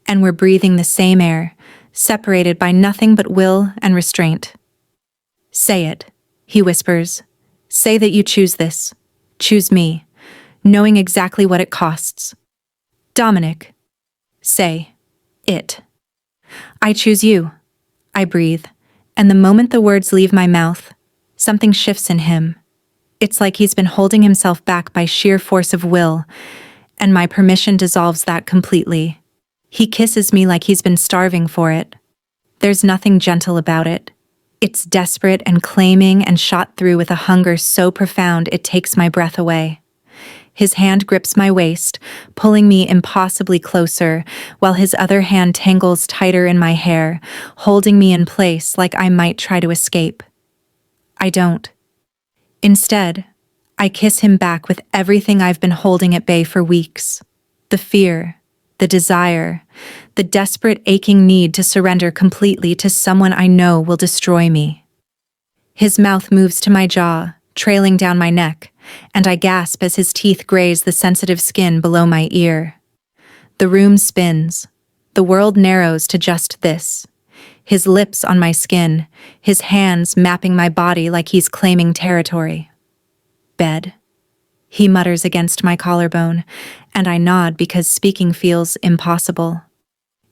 A: and we're breathing the same air, separated by nothing but will and restraint. "Say it," he whispers. "Say that you choose this. Choose me, knowing exactly what it costs. Dominic, say it." "I choose you," I breathe, and the moment the words leave my mouth, something shifts in him. It's like he's been holding himself back by sheer force of will, and my permission dissolves that completely. He kisses me like he's been starving for it. There's nothing gentle about it. It's desperate and claiming and shot through with a hunger so profound it takes my breath away. His hand grips my waist, pulling me impossibly closer, while his other hand tangles tighter in my hair, holding me in place like I might try to escape. I don't. Instead, I kiss him back with everything I've been holding at bay for weeks. The fear, the desire, the desperate aching need to surrender completely to someone I know will destroy me. His mouth moves to my jaw, trailing down my neck, and I gasp as his teeth graze the sensitive skin below my ear. The room spins. The world narrows to just this. His lips on my skin, his hands mapping my body like he's claiming territory. "Bed," he mutters against my collarbone, and I nod because speaking feels impossible.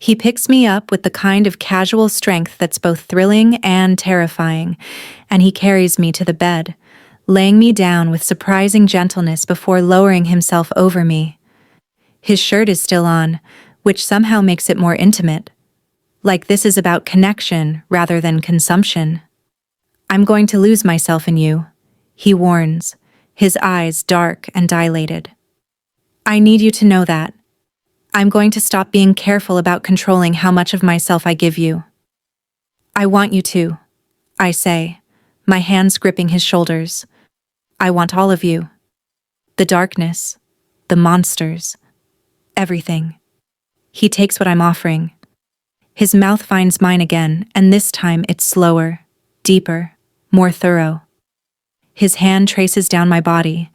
A: He picks me up with the kind of casual strength that's both thrilling and terrifying, and he carries me to the bed, laying me down with surprising gentleness before lowering himself over me. His shirt is still on, which somehow makes it more intimate. Like this is about connection rather than consumption. "I'm going to lose myself in you," he warns, his eyes dark and dilated. "I need you to know that. I'm going to stop being careful about controlling how much of myself I give you." "I want you to," I say, my hands gripping his shoulders. "I want all of you. The darkness, the monsters, everything." He takes what I'm offering. His mouth finds mine again, and this time it's slower, deeper, more thorough. His hand traces down my body,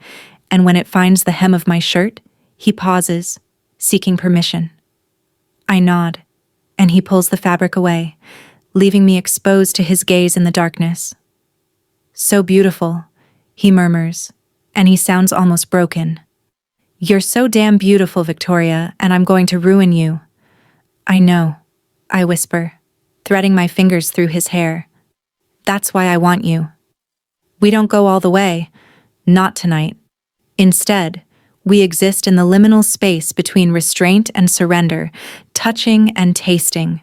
A: and when it finds the hem of my shirt, he pauses, seeking permission. I nod, and he pulls the fabric away, leaving me exposed to his gaze in the darkness. "So beautiful," he murmurs, and he sounds almost broken. "You're so damn beautiful, Victoria, and I'm going to ruin you." "I know," I whisper, threading my fingers through his hair. "That's why I want you." We don't go all the way, not tonight. Instead, we exist in the liminal space between restraint and surrender, touching and tasting,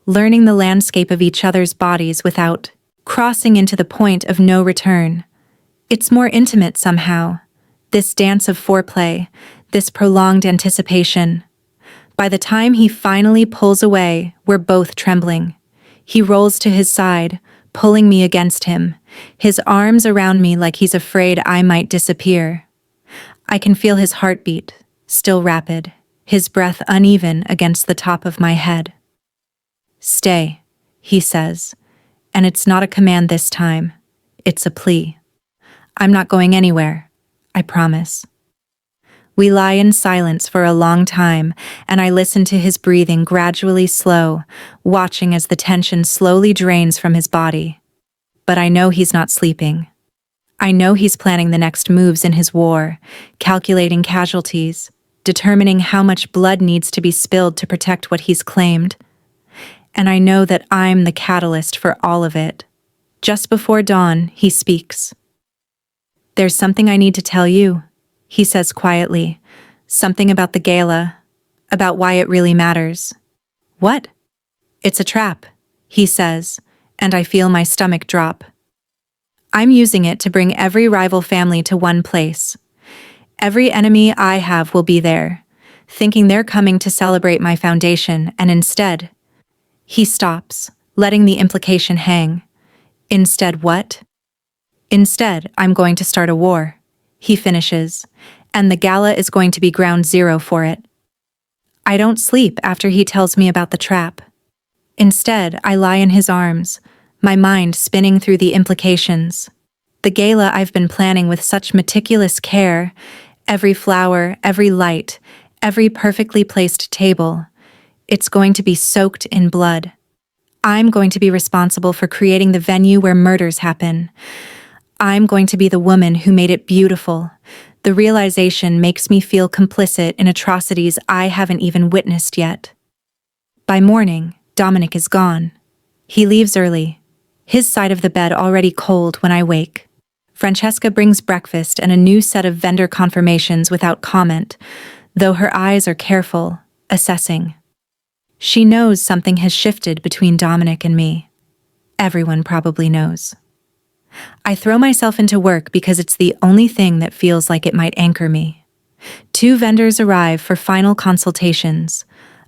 A: learning the landscape of each other's bodies without crossing into the point of no return. It's more intimate somehow, this dance of foreplay, this prolonged anticipation. By the time he finally pulls away, we're both trembling. He rolls to his side, pulling me against him, his arms around me like he's afraid I might disappear. I can feel his heartbeat, still rapid, his breath uneven against the top of my head. "Stay," he says, and it's not a command this time, it's a plea. "I'm not going anywhere, I promise." We lie in silence for a long time, and I listen to his breathing gradually slow, watching as the tension slowly drains from his body. But I know he's not sleeping. I know he's planning the next moves in his war, calculating casualties, determining how much blood needs to be spilled to protect what he's claimed. And I know that I'm the catalyst for all of it. Just before dawn, he speaks. "There's something I need to tell you," he says quietly. "Something about the gala, about why it really matters." "What?" "It's a trap," he says, and I feel my stomach drop. "I'm using it to bring every rival family to one place. Every enemy I have will be there, thinking they're coming to celebrate my foundation, and instead..." He stops, letting the implication hang. "Instead what?" "Instead, I'm going to start a war," he finishes, "and the gala is going to be ground zero for it." I don't sleep after he tells me about the trap. Instead, I lie in his arms, my mind spinning through the implications. The gala I've been planning with such meticulous care, every flower, every light, every perfectly placed table. It's going to be soaked in blood. I'm going to be responsible for creating the venue where murders happen. I'm going to be the woman who made it beautiful. The realization makes me feel complicit in atrocities I haven't even witnessed yet. By morning, Dominic is gone. He leaves early, his side of the bed already cold when I wake. Francesca brings breakfast and a new set of vendor confirmations without comment, though her eyes are careful, assessing. She knows something has shifted between Dominic and me. Everyone probably knows. I throw myself into work because it's the only thing that feels like it might anchor me. 2 vendors arrive for final consultations,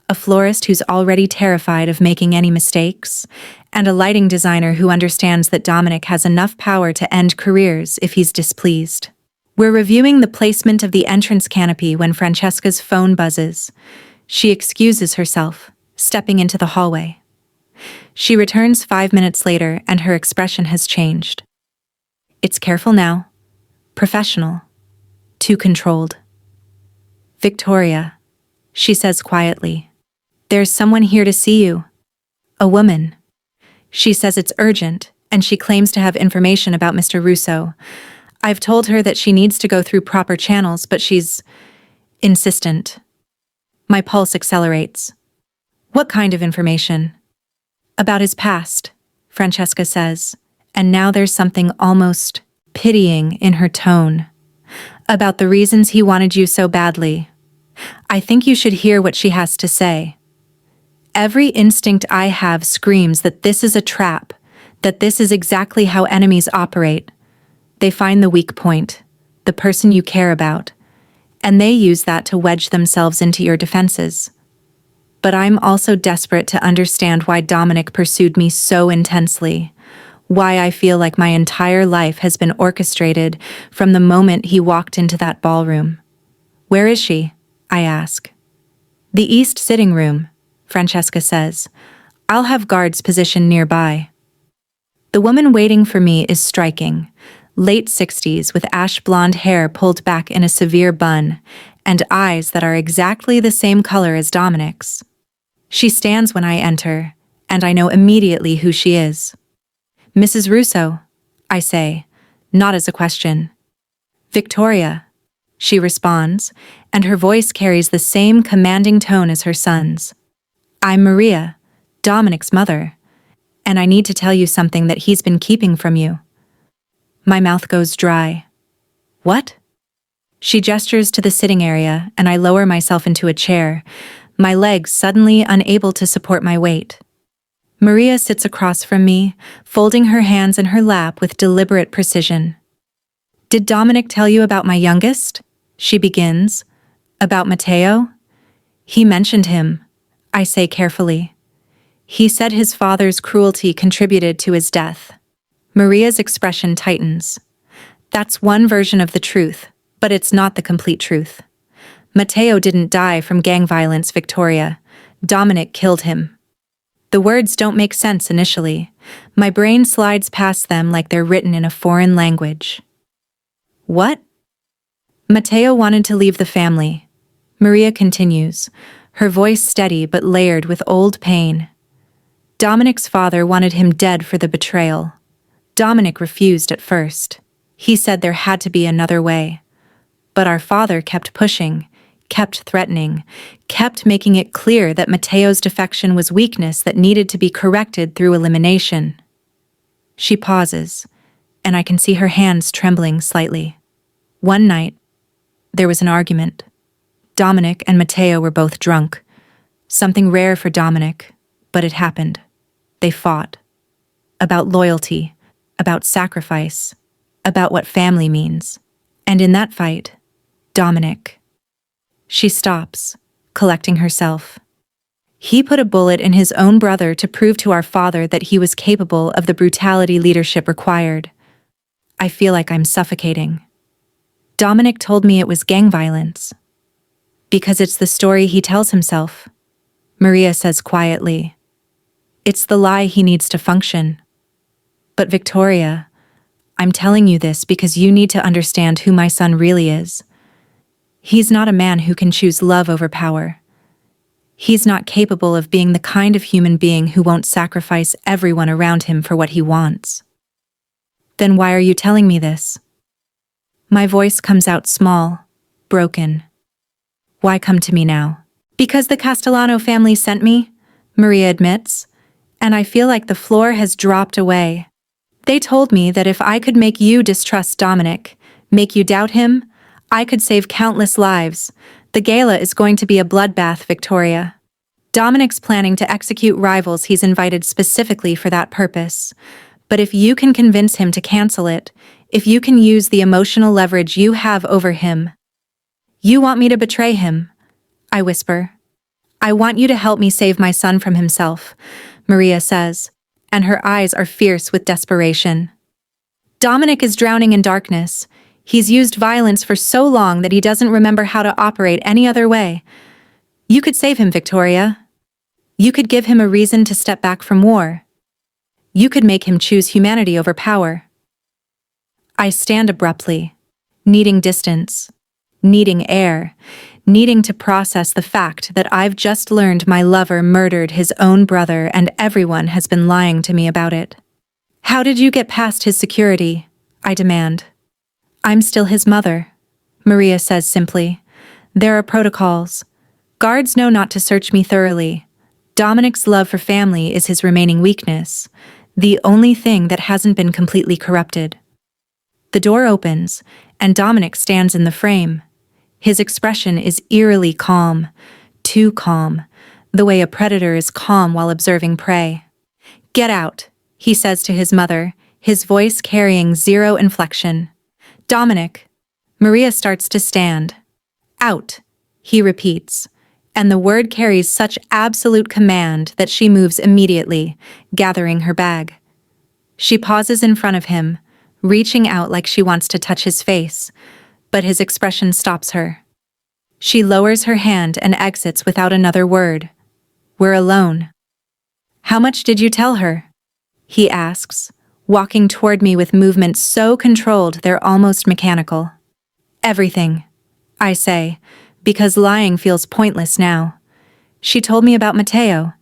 A: a florist who's already terrified of making any mistakes, and a lighting designer who understands that Dominic has enough power to end careers if he's displeased. We're reviewing the placement of the entrance canopy when Francesca's phone buzzes. She excuses herself, stepping into the hallway. She returns 5 minutes later, and her expression has changed. It's careful now, professional, too controlled. "Victoria," she says quietly, "there's someone here to see you. A woman." She says it's urgent, and she claims to have information about Mr. Russo. I've told her that she needs to go through proper channels, but she's insistent. My pulse accelerates. What kind of information? About his past, Francesca says, and now there's something almost pitying in her tone. About the reasons he wanted you so badly. I think you should hear what she has to say. Every instinct I have screams that this is a trap, that this is exactly how enemies operate. They find the weak point, the person you care about, and they use that to wedge themselves into your defenses. But I'm also desperate to understand why Dominic pursued me so intensely, why I feel like my entire life has been orchestrated from the moment he walked into that ballroom. Where is she? I ask. The east sitting room, Francesca says. I'll have guards positioned nearby. The woman waiting for me is striking, late 60s with ash blonde hair pulled back in a severe bun, and eyes that are exactly the same color as Dominic's. She stands when I enter, and I know immediately who she is. Mrs. Russo, I say, not as a question. Victoria, she responds, and her voice carries the same commanding tone as her son's. I'm Maria, Dominic's mother, and I need to tell you something that he's been keeping from you. My mouth goes dry. What? She gestures to the sitting area, and I lower myself into a chair, my legs suddenly unable to support my weight. Maria sits across from me, folding her hands in her lap with deliberate precision. Did Dominic tell you about my youngest? She begins. About Matteo? He mentioned him, I say carefully. He said his father's cruelty contributed to his death. Maria's expression tightens. That's one version of the truth, but it's not the complete truth. Matteo didn't die from gang violence, Victoria. Dominic killed him. The words don't make sense initially. My brain slides past them like they're written in a foreign language. What? Matteo wanted to leave the family. Maria continues, her voice steady but layered with old pain. Dominic's father wanted him dead for the betrayal. Dominic refused at first. He said there had to be another way. But our father kept pushing, kept threatening, kept making it clear that Matteo's defection was weakness that needed to be corrected through elimination. She pauses, and I can see her hands trembling slightly. One night, there was an argument. Dominic and Matteo were both drunk. Something rare for Dominic, but it happened. They fought. About loyalty, about sacrifice, about what family means. And in that fight, Dominic. She stops, collecting herself. He put a bullet in his own brother to prove to our father that he was capable of the brutality leadership required. I feel like I'm suffocating. Dominic told me it was gang violence. Because it's the story he tells himself, Maria says quietly. It's the lie he needs to function. But Victoria, I'm telling you this because you need to understand who my son really is. He's not a man who can choose love over power. He's not capable of being the kind of human being who won't sacrifice everyone around him for what he wants. Then why are you telling me this? My voice comes out small, broken. Why come to me now? Because the Castellano family sent me, Maria admits, and I feel like the floor has dropped away. They told me that if I could make you distrust Dominic, make you doubt him, I could save countless lives. The gala is going to be a bloodbath, Victoria. Dominic's planning to execute rivals he's invited specifically for that purpose. But if you can convince him to cancel it, if you can use the emotional leverage you have over him. You want me to betray him, I whisper. I want you to help me save my son from himself, Maria says, and her eyes are fierce with desperation. Dominic is drowning in darkness. He's used violence for so long that he doesn't remember how to operate any other way. You could save him, Victoria. You could give him a reason to step back from war. You could make him choose humanity over power. I stand abruptly, needing distance, needing air, needing to process the fact that I've just learned my lover murdered his own brother and everyone has been lying to me about it. How did you get past his security? I demand. I'm still his mother, Maria says simply. There are protocols. Guards know not to search me thoroughly. Dominic's love for family is his remaining weakness, the only thing that hasn't been completely corrupted. The door opens, and Dominic stands in the frame. His expression is eerily calm, too calm, the way a predator is calm while observing prey. "Get out," he says to his mother, his voice carrying zero inflection. "Dominic." Maria starts to stand. "Out," he repeats, and the word carries such absolute command that she moves immediately, gathering her bag. She pauses in front of him, reaching out like she wants to touch his face, but his expression stops her. She lowers her hand and exits without another word. We're alone. "How much did you tell her?" he asks, walking toward me with movements so controlled they're almost mechanical. "Everything," I say, because lying feels pointless now. "She told me about Matteo.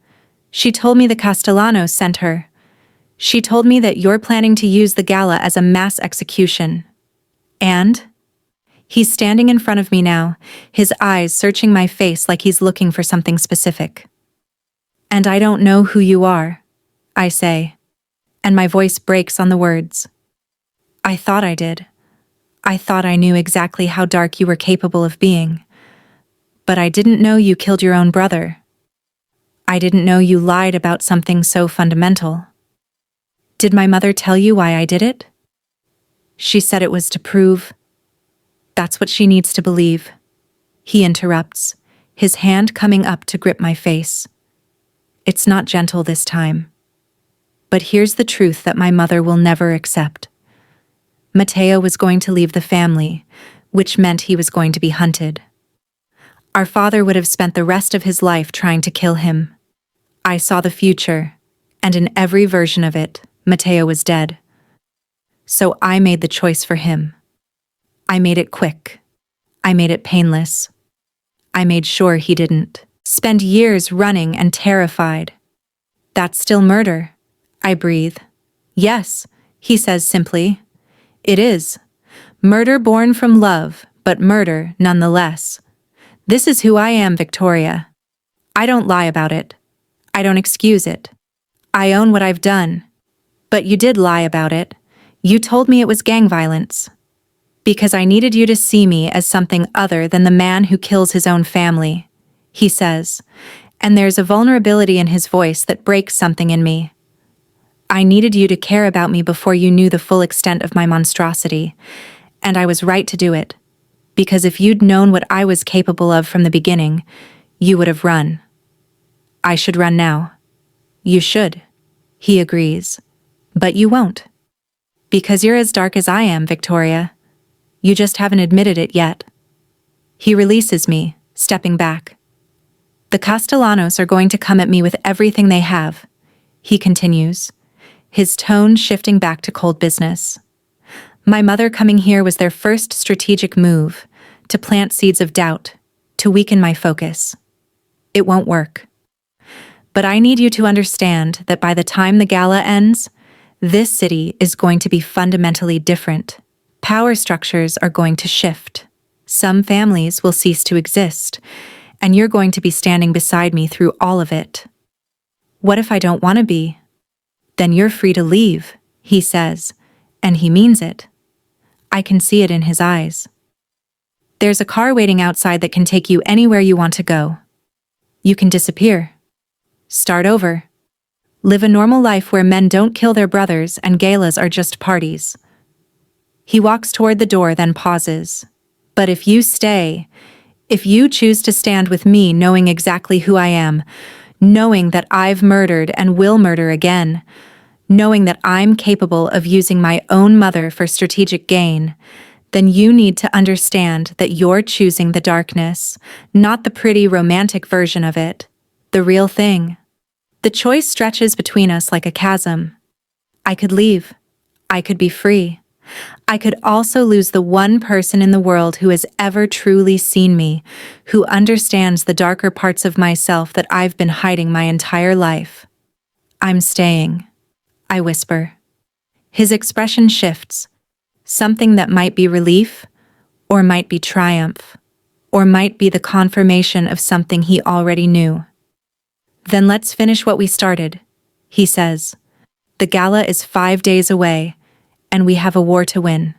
A: She told me the Castellanos sent her. She told me that you're planning to use the gala as a mass execution. And?" He's standing in front of me now, his eyes searching my face like he's looking for something specific. "And I don't know who you are," I say, and my voice breaks on the words. "I thought I did. I thought I knew exactly how dark you were capable of being. But I didn't know you killed your own brother. I didn't know you lied about something so fundamental. Did my mother tell you why I did it? She said it was to prove. That's what she needs to believe." He interrupts, his hand coming up to grip my face. It's not gentle this time. But here's the truth that my mother will never accept. Matteo was going to leave the family, which meant he was going to be hunted. Our father would have spent the rest of his life trying to kill him. I saw the future, and in every version of it, Matteo was dead. So I made the choice for him. I made it quick. I made it painless. I made sure he didn't spend years running and terrified. "That's still murder," I breathe. "Yes," he says simply. "It is. Murder born from love, but murder nonetheless. This is who I am, Victoria. I don't lie about it. I don't excuse it. I own what I've done. But you did lie about it. You told me it was gang violence. Because I needed you to see me as something other than the man who kills his own family," he says, and there's a vulnerability in his voice that breaks something in me. "I needed you to care about me before you knew the full extent of my monstrosity, and I was right to do it, because if you'd known what I was capable of from the beginning, you would have run." "I should run now." "You should," he agrees, "but you won't. Because you're as dark as I am, Victoria. You just haven't admitted it yet." He releases me, stepping back. "The Castellanos are going to come at me with everything they have," he continues, his tone shifting back to cold business. "My mother coming here was their first strategic move, to plant seeds of doubt, to weaken my focus. It won't work. But I need you to understand that by the time the gala ends, this city is going to be fundamentally different. Power structures are going to shift. Some families will cease to exist, and you're going to be standing beside me through all of it. What if I don't want to be? Then you're free to leave," he says, and he means it. I can see it in his eyes. "There's a car waiting outside that can take you anywhere you want to go. You can disappear. Start over. Live a normal life where men don't kill their brothers and galas are just parties." He walks toward the door, then pauses. "But if you stay, if you choose to stand with me knowing exactly who I am, knowing that I've murdered and will murder again, knowing that I'm capable of using my own mother for strategic gain, then you need to understand that you're choosing the darkness, not the pretty romantic version of it, the real thing. The choice stretches between us like a chasm. I could leave. I could be free. I could also lose the one person in the world who has ever truly seen me, who understands the darker parts of myself that I've been hiding my entire life. I'm staying," I whisper. His expression shifts, Something that might be relief, or might be triumph, or might be the confirmation of something he already knew. Then let's finish what we started, he says. The gala is 5 days away, and we have a war to win.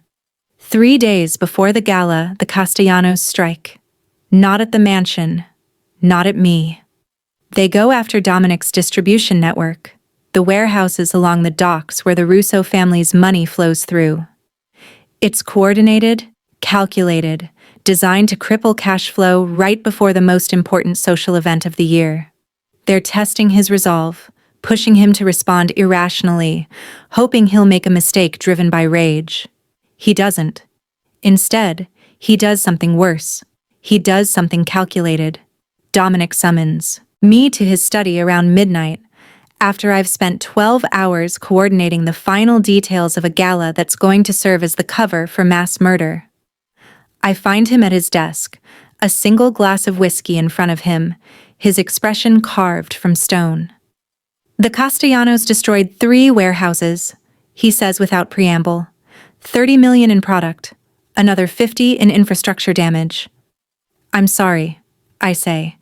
A: 3 days before the gala, the Castellanos strike. Not at the mansion, not at me. They go after Dominic's distribution network, the warehouses along the docks where the Russo family's money flows through. It's coordinated, calculated, designed to cripple cash flow right before the most important social event of the year. They're testing his resolve, pushing him to respond irrationally, hoping he'll make a mistake driven by rage. He doesn't. Instead, he does something worse. He does something calculated. Dominic summons me to his study around midnight, after I've spent 12 hours coordinating the final details of a gala that's going to serve as the cover for mass murder. I find him at his desk, a single glass of whiskey in front of him, his expression carved from stone. The Castellanos destroyed 3 warehouses, he says without preamble. 30 million in product, another 50 in infrastructure damage. I'm sorry, I say,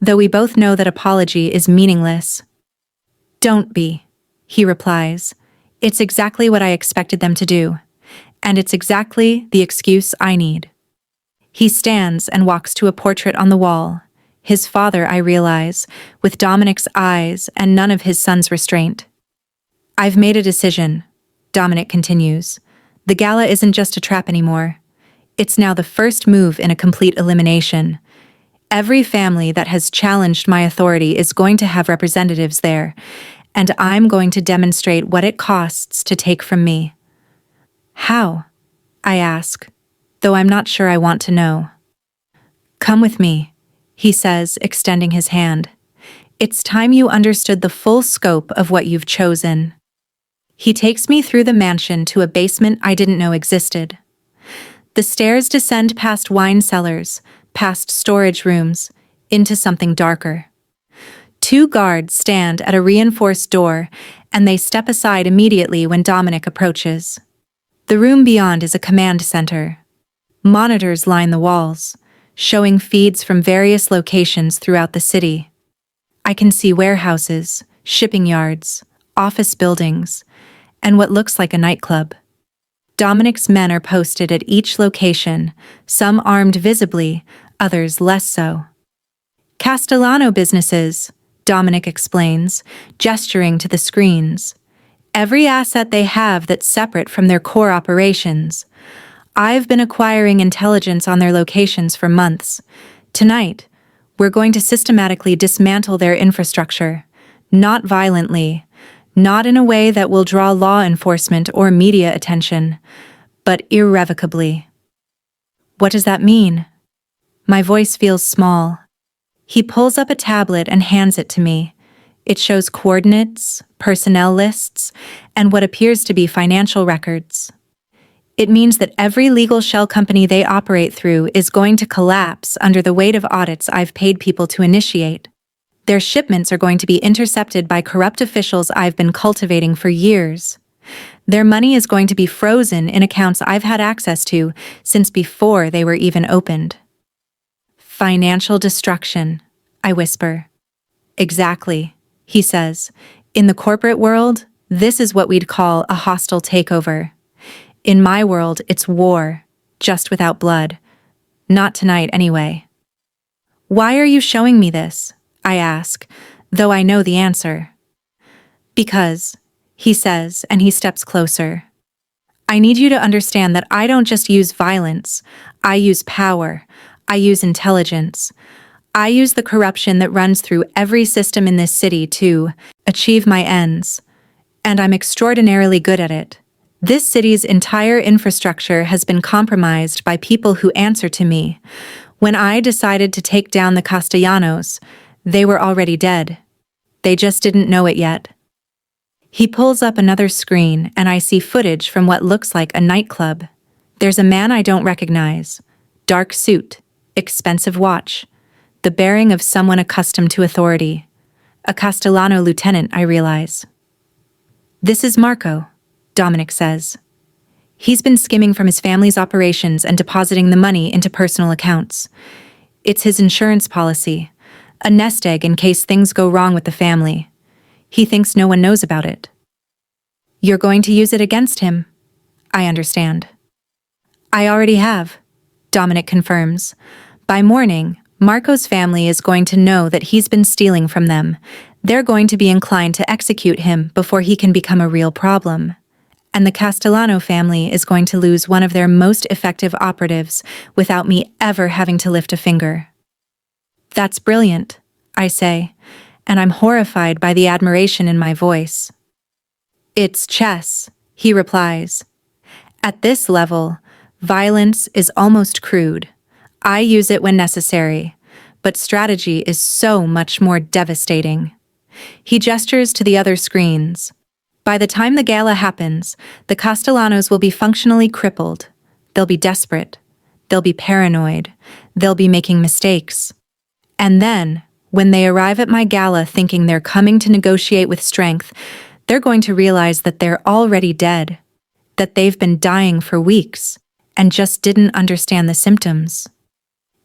A: though we both know that apology is meaningless. Don't be, he replies. It's exactly what I expected them to do, and it's exactly the excuse I need. He stands and walks to a portrait on the wall, his father, I realize, with Dominic's eyes and none of his son's restraint. I've made a decision, Dominic continues. The gala isn't just a trap anymore. It's now the first move in a complete elimination. Every family that has challenged my authority is going to have representatives there, and I'm going to demonstrate what it costs to take from me. How? I ask, though I'm not sure I want to know. Come with me, he says, extending his hand. It's time you understood the full scope of what you've chosen. He takes me through the mansion to a basement I didn't know existed. The stairs descend past wine cellars, past storage rooms, into something darker. 2 guards stand at a reinforced door, and they step aside immediately when Dominic approaches. The room beyond is a command center. Monitors line the walls, showing feeds from various locations throughout the city. I can see warehouses, shipping yards, office buildings, and what looks like a nightclub. Dominic's men are posted at each location, some armed visibly, others less so. Castellano businesses, Dominic explains, gesturing to the screens. Every asset they have that's separate from their core operations. I've been acquiring intelligence on their locations for months. Tonight, we're going to systematically dismantle their infrastructure, not violently, not in a way that will draw law enforcement or media attention, but irrevocably. What does that mean? My voice feels small. He pulls up a tablet and hands it to me. It shows coordinates, personnel lists, and what appears to be financial records. It means that every legal shell company they operate through is going to collapse under the weight of audits I've paid people to initiate. Their shipments are going to be intercepted by corrupt officials I've been cultivating for years. Their money is going to be frozen in accounts I've had access to since before they were even opened. Financial destruction, I whisper. Exactly, he says. In the corporate world, this is what we'd call a hostile takeover. In my world, it's war, just without blood. Not tonight, anyway. Why are you showing me this? I ask, though I know the answer. Because, he says, and he steps closer. I need you to understand that I don't just use violence. I use power. I use intelligence. I use the corruption that runs through every system in this city to achieve my ends. And I'm extraordinarily good at it. This city's entire infrastructure has been compromised by people who answer to me. When I decided to take down the Castellanos, they were already dead. They just didn't know it yet. He pulls up another screen and I see footage from what looks like a nightclub. There's a man I don't recognize. Dark suit, expensive watch, the bearing of someone accustomed to authority. A Castellano lieutenant, I realize. This is Marco, Dominic says. He's been skimming from his family's operations and depositing the money into personal accounts. It's his insurance policy, a nest egg in case things go wrong with the family. He thinks no one knows about it. You're going to use it against him? I understand. I already have, Dominic confirms. By morning, Marco's family is going to know that he's been stealing from them. They're going to be inclined to execute him before he can become a real problem. And the Castellano family is going to lose one of their most effective operatives without me ever having to lift a finger. That's brilliant, I say, and I'm horrified by the admiration in my voice. It's chess, he replies. At this level, violence is almost crude. I use it when necessary, but strategy is so much more devastating. He gestures to the other screens. By the time the gala happens, the Castellanos will be functionally crippled. They'll be desperate. They'll be paranoid. They'll be making mistakes. And then, when they arrive at my gala thinking they're coming to negotiate with strength, they're going to realize that they're already dead, that they've been dying for weeks, and just didn't understand the symptoms.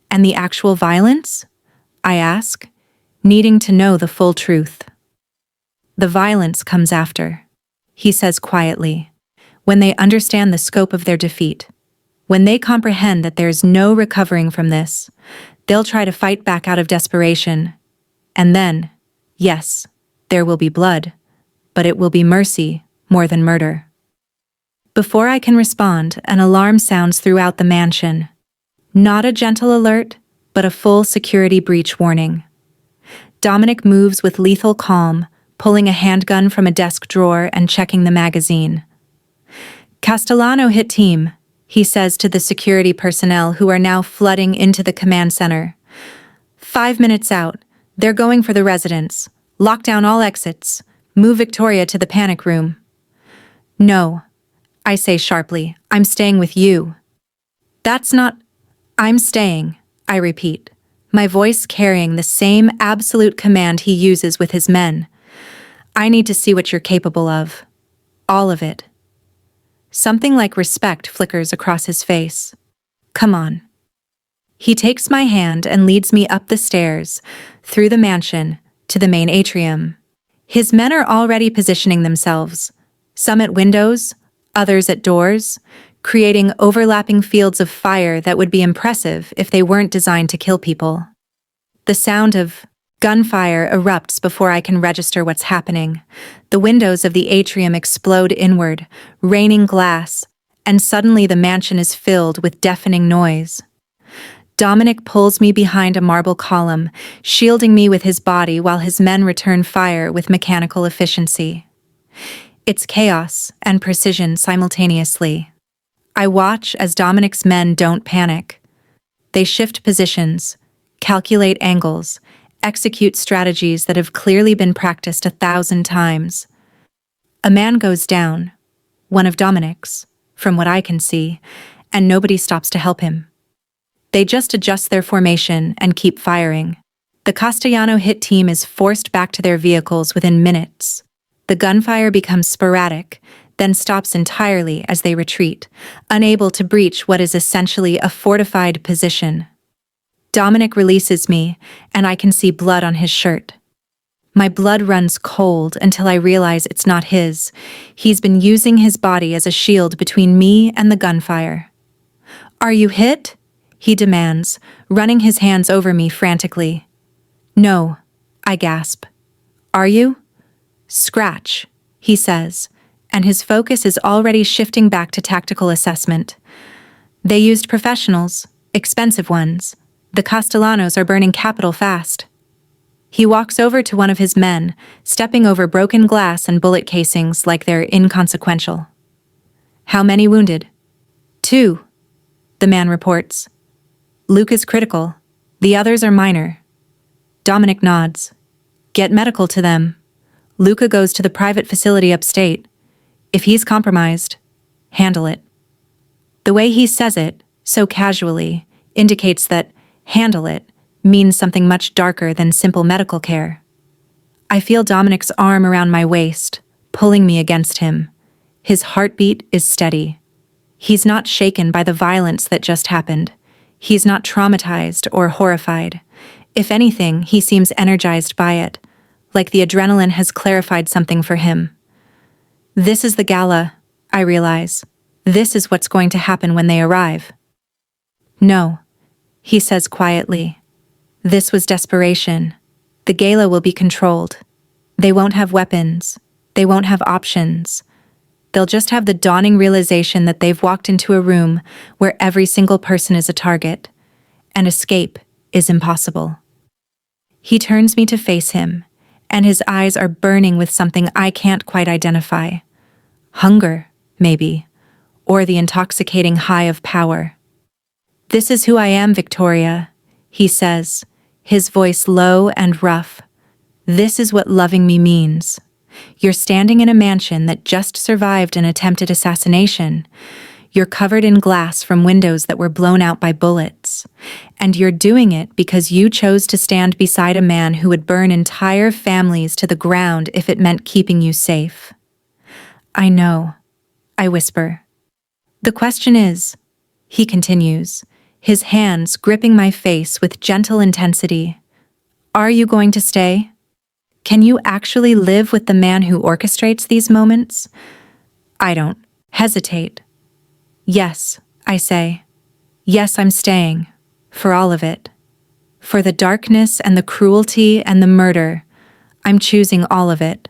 A: And the actual violence? I ask, needing to know the full truth. The violence comes after, he says quietly, when they understand the scope of their defeat. When they comprehend that there's no recovering from this, they'll try to fight back out of desperation. And then, yes, there will be blood, but it will be mercy more than murder. Before I can respond, an alarm sounds throughout the mansion. Not a gentle alert, but a full security breach warning. Dominic moves with lethal calm, pulling a handgun from a desk drawer and checking the magazine. Castellano hit team, he says to the security personnel who are now flooding into the command center. 5 minutes out. They're going for the residence. Lock down all exits. Move Victoria to the panic room. No, I say sharply. I'm staying with you. That's not... I'm staying, I repeat, my voice carrying the same absolute command he uses with his men. I need to see what you're capable of. All of it. Something like respect flickers across his face. Come on. He takes my hand and leads me up the stairs, through the mansion, to the main atrium. His men are already positioning themselves, some at windows, others at doors, creating overlapping fields of fire that would be impressive if they weren't designed to kill people. The sound of gunfire erupts before I can register what's happening. The windows of the atrium explode inward, raining glass, and suddenly the mansion is filled with deafening noise. Dominic pulls me behind a marble column, shielding me with his body while his men return fire with mechanical efficiency. It's chaos and precision simultaneously. I watch as Dominic's men don't panic. They shift positions, calculate angles, execute strategies that have clearly been practiced 1,000 times. A man goes down, one of Dominic's, from what I can see, and nobody stops to help him. They just adjust their formation and keep firing. The Castellano hit team is forced back to their vehicles within minutes. The gunfire becomes sporadic, then stops entirely as they retreat, unable to breach what is essentially a fortified position. Dominic releases me, and I can see blood on his shirt. My blood runs cold until I realize it's not his. He's been using his body as a shield between me and the gunfire. "Are you hit?" he demands, running his hands over me frantically. "No," I gasp. "Are you?" "Scratch," he says, and his focus is already shifting back to tactical assessment. They used professionals, expensive ones. The Castellanos are burning capital fast. He walks over to one of his men, stepping over broken glass and bullet casings like they're inconsequential. "How many wounded?" "2," the man reports. "Luke is critical. The others are minor." Dominic nods. "Get medical to them. Luca goes to the private facility upstate. If he's compromised, handle it." The way he says it, so casually, indicates that handle it means something much darker than simple medical care. I feel Dominic's arm around my waist, pulling me against him. His heartbeat is steady. He's not shaken by the violence that just happened. He's not traumatized or horrified. If anything, he seems energized by it, like the adrenaline has clarified something for him. This is the gala, I realize. This is what's going to happen when they arrive. No, he says quietly. This was desperation. The gala will be controlled. They won't have weapons. They won't have options. They'll just have the dawning realization that they've walked into a room where every single person is a target, and escape is impossible. He turns me to face him, and his eyes are burning with something I can't quite identify. Hunger, maybe, or the intoxicating high of power. This is who I am, Victoria, he says, his voice low and rough. This is what loving me means. You're standing in a mansion that just survived an attempted assassination. You're covered in glass from windows that were blown out by bullets. And you're doing it because you chose to stand beside a man who would burn entire families to the ground if it meant keeping you safe. I know, I whisper. The question is, he continues, his hands gripping my face with gentle intensity, are you going to stay? Can you actually live with the man who orchestrates these moments? I don't hesitate. Yes, I say. Yes, I'm staying. For all of it. For the darkness and the cruelty and the murder, I'm choosing all of it.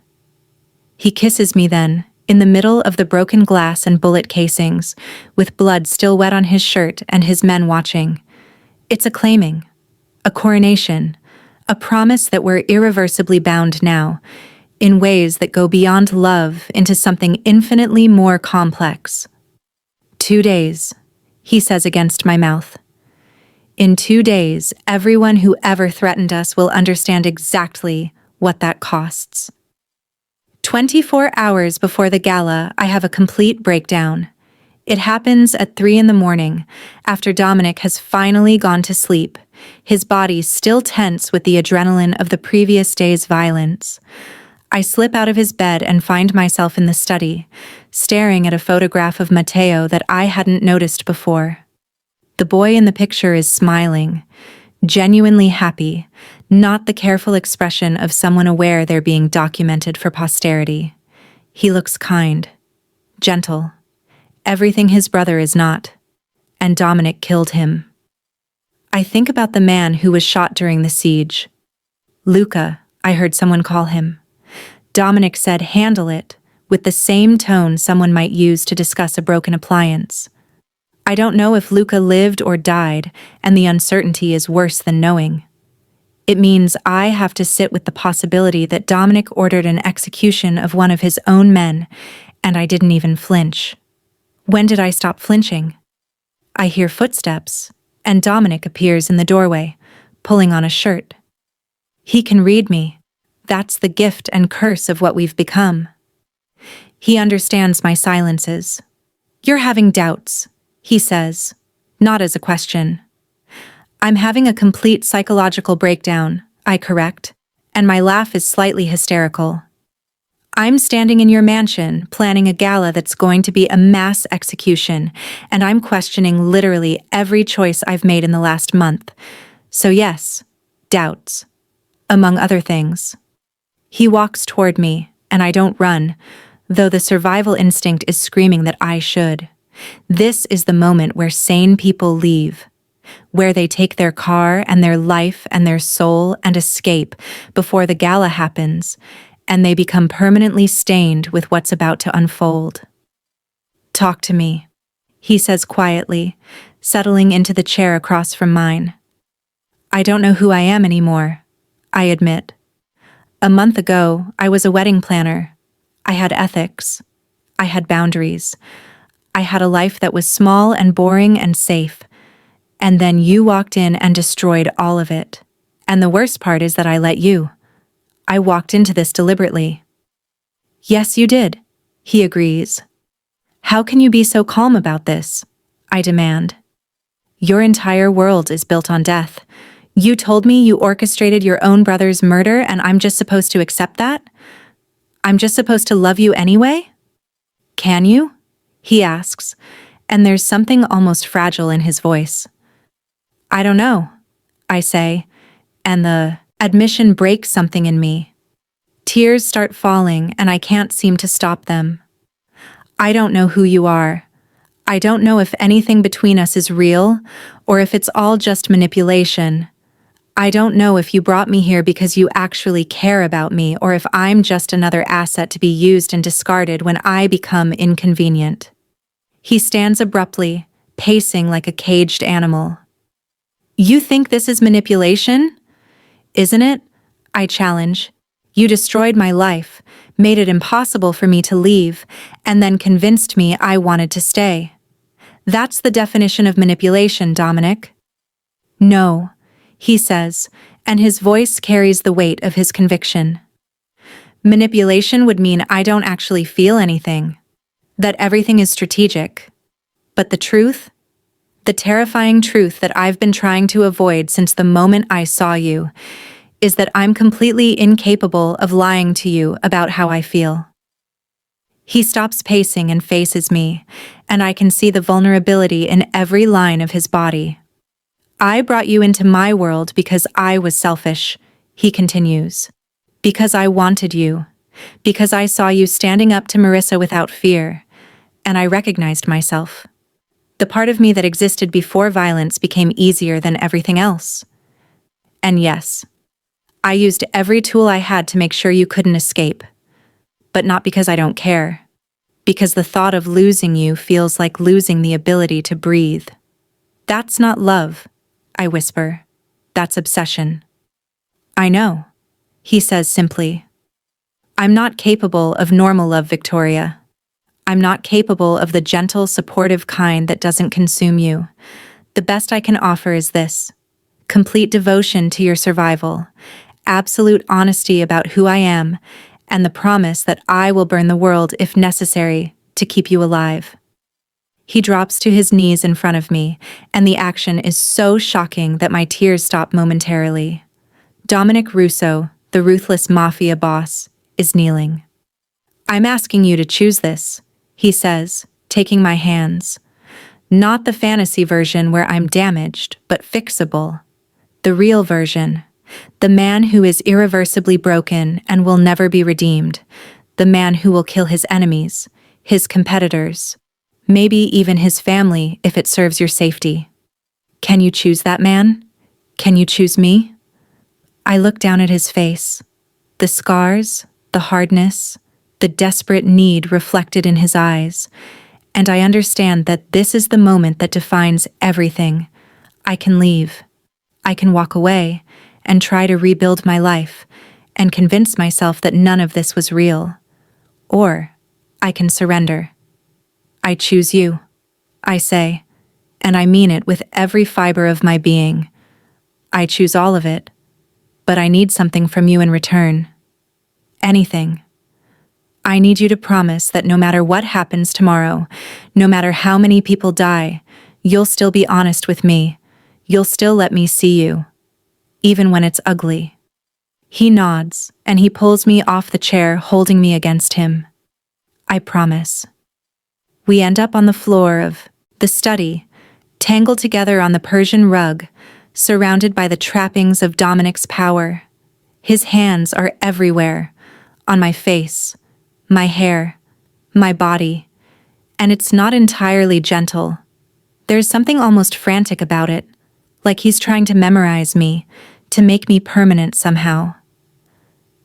A: He kisses me then, in the middle of the broken glass and bullet casings, with blood still wet on his shirt and his men watching. It's a claiming, a coronation, a promise that we're irreversibly bound now, in ways that go beyond love into something infinitely more complex. 2 days, he says against my mouth. In 2 days, everyone who ever threatened us will understand exactly what that costs. 24 hours before the gala, I have a complete breakdown. It happens at 3 a.m, after Dominic has finally gone to sleep, his body still tense with the adrenaline of the previous day's violence. I slip out of his bed and find myself in the study, staring at a photograph of Matteo that I hadn't noticed before. The boy in the picture is smiling, genuinely happy, not the careful expression of someone aware they're being documented for posterity. He looks kind, gentle, everything his brother is not, and Dominic killed him. I think about the man who was shot during the siege. Luca, I heard someone call him. Dominic said, handle it, with the same tone someone might use to discuss a broken appliance. I don't know if Luca lived or died, and the uncertainty is worse than knowing. It means I have to sit with the possibility that Dominic ordered an execution of one of his own men, and I didn't even flinch. When did I stop flinching? I hear footsteps, and Dominic appears in the doorway, pulling on a shirt. He can read me. That's the gift and curse of what we've become. He understands my silences. You're having doubts, he says, not as a question. I'm having a complete psychological breakdown, I correct, and my laugh is slightly hysterical. I'm standing in your mansion, planning a gala that's going to be a mass execution, and I'm questioning literally every choice I've made in the last month. So yes, doubts, among other things. He walks toward me, and I don't run, though the survival instinct is screaming that I should. This is the moment where sane people leave, where they take their car and their life and their soul and escape before the gala happens, and they become permanently stained with what's about to unfold. Talk to me, he says quietly, settling into the chair across from mine. I don't know who I am anymore, I admit. A month ago, I was a wedding planner. I had ethics. I had boundaries. I had a life that was small and boring and safe. And then you walked in and destroyed all of it. And the worst part is that I let you. I walked into this deliberately. Yes, you did, he agrees. How can you be so calm about this? I demand. Your entire world is built on death. You told me you orchestrated your own brother's murder and I'm just supposed to accept that? I'm just supposed to love you anyway? Can you? He asks, and there's something almost fragile in his voice. I don't know, I say, and the admission breaks something in me. Tears start falling, and I can't seem to stop them. I don't know who you are. I don't know if anything between us is real, or if it's all just manipulation. I don't know if you brought me here because you actually care about me, or if I'm just another asset to be used and discarded when I become inconvenient. He stands abruptly, pacing like a caged animal. You think this is manipulation? Isn't it? I challenge. You destroyed my life, made it impossible for me to leave, and then convinced me I wanted to stay. That's the definition of manipulation, Dominic. No, he says, and his voice carries the weight of his conviction. Manipulation would mean I don't actually feel anything, that everything is strategic. But the truth? The terrifying truth that I've been trying to avoid since the moment I saw you is that I'm completely incapable of lying to you about how I feel. He stops pacing and faces me, and I can see the vulnerability in every line of his body. I brought you into my world because I was selfish, he continues. Because I wanted you. Because I saw you standing up to Marissa without fear, and I recognized myself. The part of me that existed before violence became easier than everything else. And yes, I used every tool I had to make sure you couldn't escape. But not because I don't care. Because the thought of losing you feels like losing the ability to breathe. That's not love, I whisper. That's obsession. I know, he says simply. I'm not capable of normal love, Victoria. I'm not capable of the gentle, supportive kind that doesn't consume you. The best I can offer is this: complete devotion to your survival, absolute honesty about who I am, and the promise that I will burn the world if necessary to keep you alive. He drops to his knees in front of me, and the action is so shocking that my tears stop momentarily. Dominic Russo, the ruthless mafia boss, is kneeling. I'm asking you to choose this, he says, taking my hands. Not the fantasy version where I'm damaged, but fixable. The real version. The man who is irreversibly broken and will never be redeemed. The man who will kill his enemies, his competitors, maybe even his family if it serves your safety. Can you choose that man? Can you choose me? I look down at his face. The scars, the hardness, the desperate need reflected in his eyes, and I understand that this is the moment that defines everything. I can leave. I can walk away and try to rebuild my life and convince myself that none of this was real. Or I can surrender. I choose you, I say, and I mean it with every fiber of my being. I choose all of it, but I need something from you in return. Anything. I need you to promise that no matter what happens tomorrow, no matter how many people die, you'll still be honest with me. You'll still let me see you, even when it's ugly. He nods, and he pulls me off the chair, holding me against him. I promise. We end up on the floor of the study, tangled together on the Persian rug, surrounded by the trappings of Dominic's power. His hands are everywhere, on my face, my hair, my body, and it's not entirely gentle. There's something almost frantic about it, like he's trying to memorize me, to make me permanent somehow.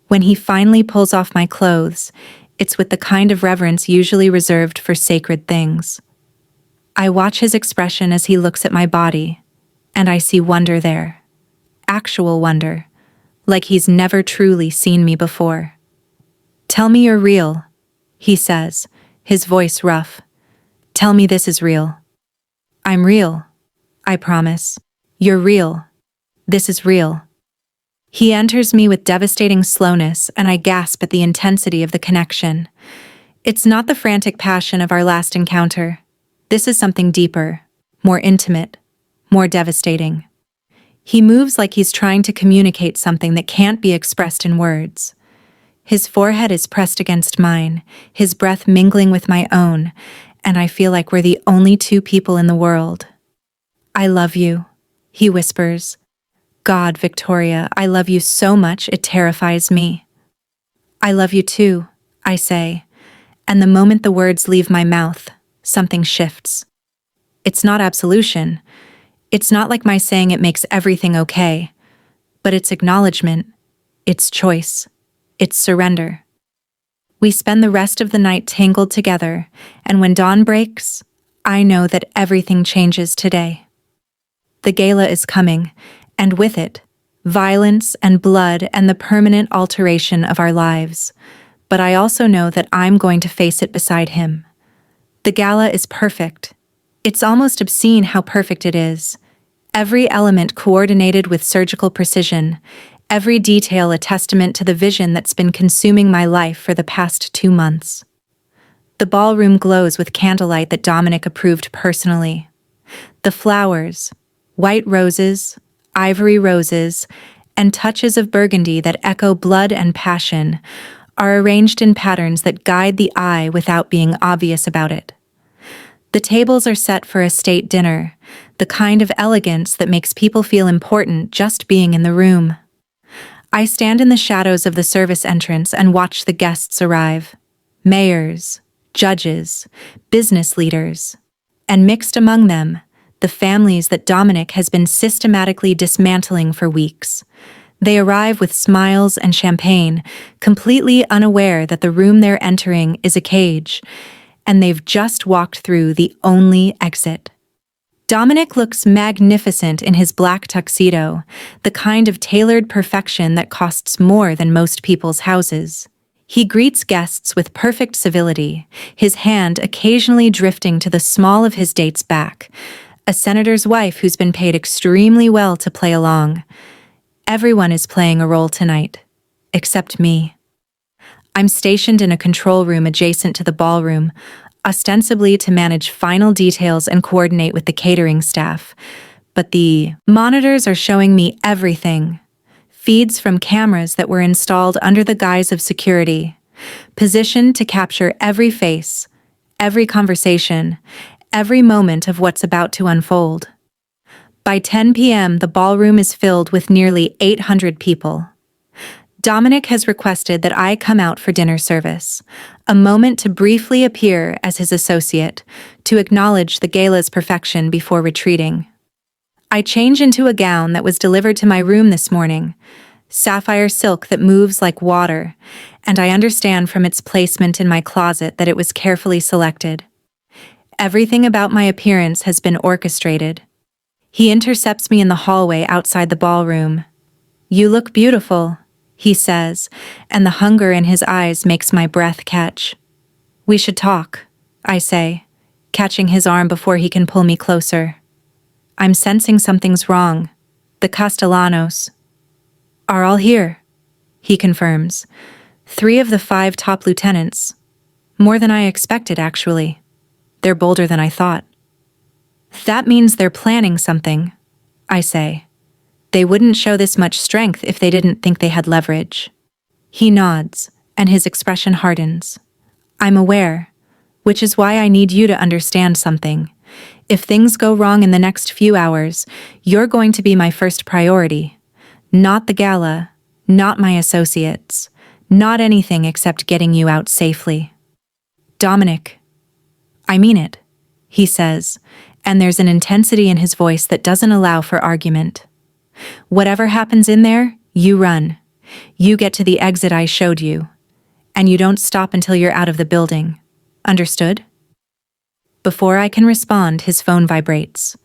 A: When he finally pulls off my clothes, it's with the kind of reverence usually reserved for sacred things. I watch his expression as he looks at my body, and I see wonder there. Actual wonder, like he's never truly seen me before. Tell me you're real, he says, his voice rough. Tell me this is real. I'm real, I promise. You're real. This is real. He enters me with devastating slowness, and I gasp at the intensity of the connection. It's not the frantic passion of our last encounter. This is something deeper, more intimate, more devastating. He moves like he's trying to communicate something that can't be expressed in words. His forehead is pressed against mine, his breath mingling with my own, and I feel like we're the only two people in the world. I love you, he whispers. God, Victoria, I love you so much it terrifies me. I love you too, I say, and the moment the words leave my mouth, something shifts. It's not absolution. It's not like my saying it makes everything okay, but it's acknowledgement, it's choice, it's surrender. We spend the rest of the night tangled together, and when dawn breaks, I know that everything changes today. The gala is coming, and with it, violence and blood and the permanent alteration of our lives. But I also know that I'm going to face it beside him. The gala is perfect. It's almost obscene how perfect it is. Every element coordinated with surgical precision, every detail a testament to the vision that's been consuming my life for the past 2 months. The ballroom glows with candlelight that Dominic approved personally. The flowers, white roses, ivory roses, and touches of burgundy that echo blood and passion, are arranged in patterns that guide the eye without being obvious about it. The tables are set for a state dinner, the kind of elegance that makes people feel important just being in the room. I stand in the shadows of the service entrance and watch the guests arrive. Mayors, judges, business leaders, and mixed among them, the families that Dominic has been systematically dismantling for weeks. They arrive with smiles and champagne, completely unaware that the room they're entering is a cage, and they've just walked through the only exit. Dominic looks magnificent in his black tuxedo, the kind of tailored perfection that costs more than most people's houses. He greets guests with perfect civility, his hand occasionally drifting to the small of his date's back, a senator's wife who's been paid extremely well to play along. Everyone is playing a role tonight, except me. I'm stationed in a control room adjacent to the ballroom, ostensibly to manage final details and coordinate with the catering staff. But the monitors are showing me everything. Feeds from cameras that were installed under the guise of security, positioned to capture every face, every conversation, every moment of what's about to unfold. By 10 p.m., the ballroom is filled with nearly 800 people. Dominic has requested that I come out for dinner service, a moment to briefly appear as his associate, to acknowledge the gala's perfection before retreating. I change into a gown that was delivered to my room this morning, sapphire silk that moves like water, and I understand from its placement in my closet that it was carefully selected. Everything about my appearance has been orchestrated. He intercepts me in the hallway outside the ballroom. "You look beautiful," he says, and the hunger in his eyes makes my breath catch. "We should talk," I say, catching his arm before he can pull me closer. I'm sensing something's wrong. The Castellanos are all here, he confirms. 3 of the 5 top lieutenants. More than I expected, actually. They're bolder than I thought. "That means they're planning something," I say. "They wouldn't show this much strength if they didn't think they had leverage." He nods, and his expression hardens. "I'm aware, which is why I need you to understand something. If things go wrong in the next few hours, you're going to be my first priority. Not the gala, not my associates, not anything except getting you out safely." "Dominic, I mean it," he says, and there's an intensity in his voice that doesn't allow for argument. "Whatever happens in there, you run. You get to the exit I showed you. And you don't stop until you're out of the building. Understood?" Before I can respond, his phone vibrates.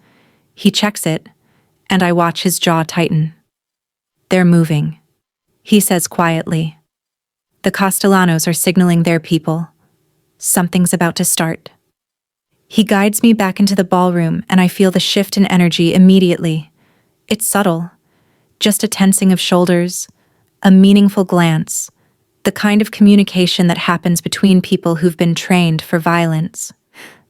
A: He checks it, and I watch his jaw tighten. "They're moving," he says quietly. "The Castellanos are signaling their people. Something's about to start." He guides me back into the ballroom, and I feel the shift in energy immediately. It's subtle, just a tensing of shoulders, a meaningful glance, the kind of communication that happens between people who've been trained for violence.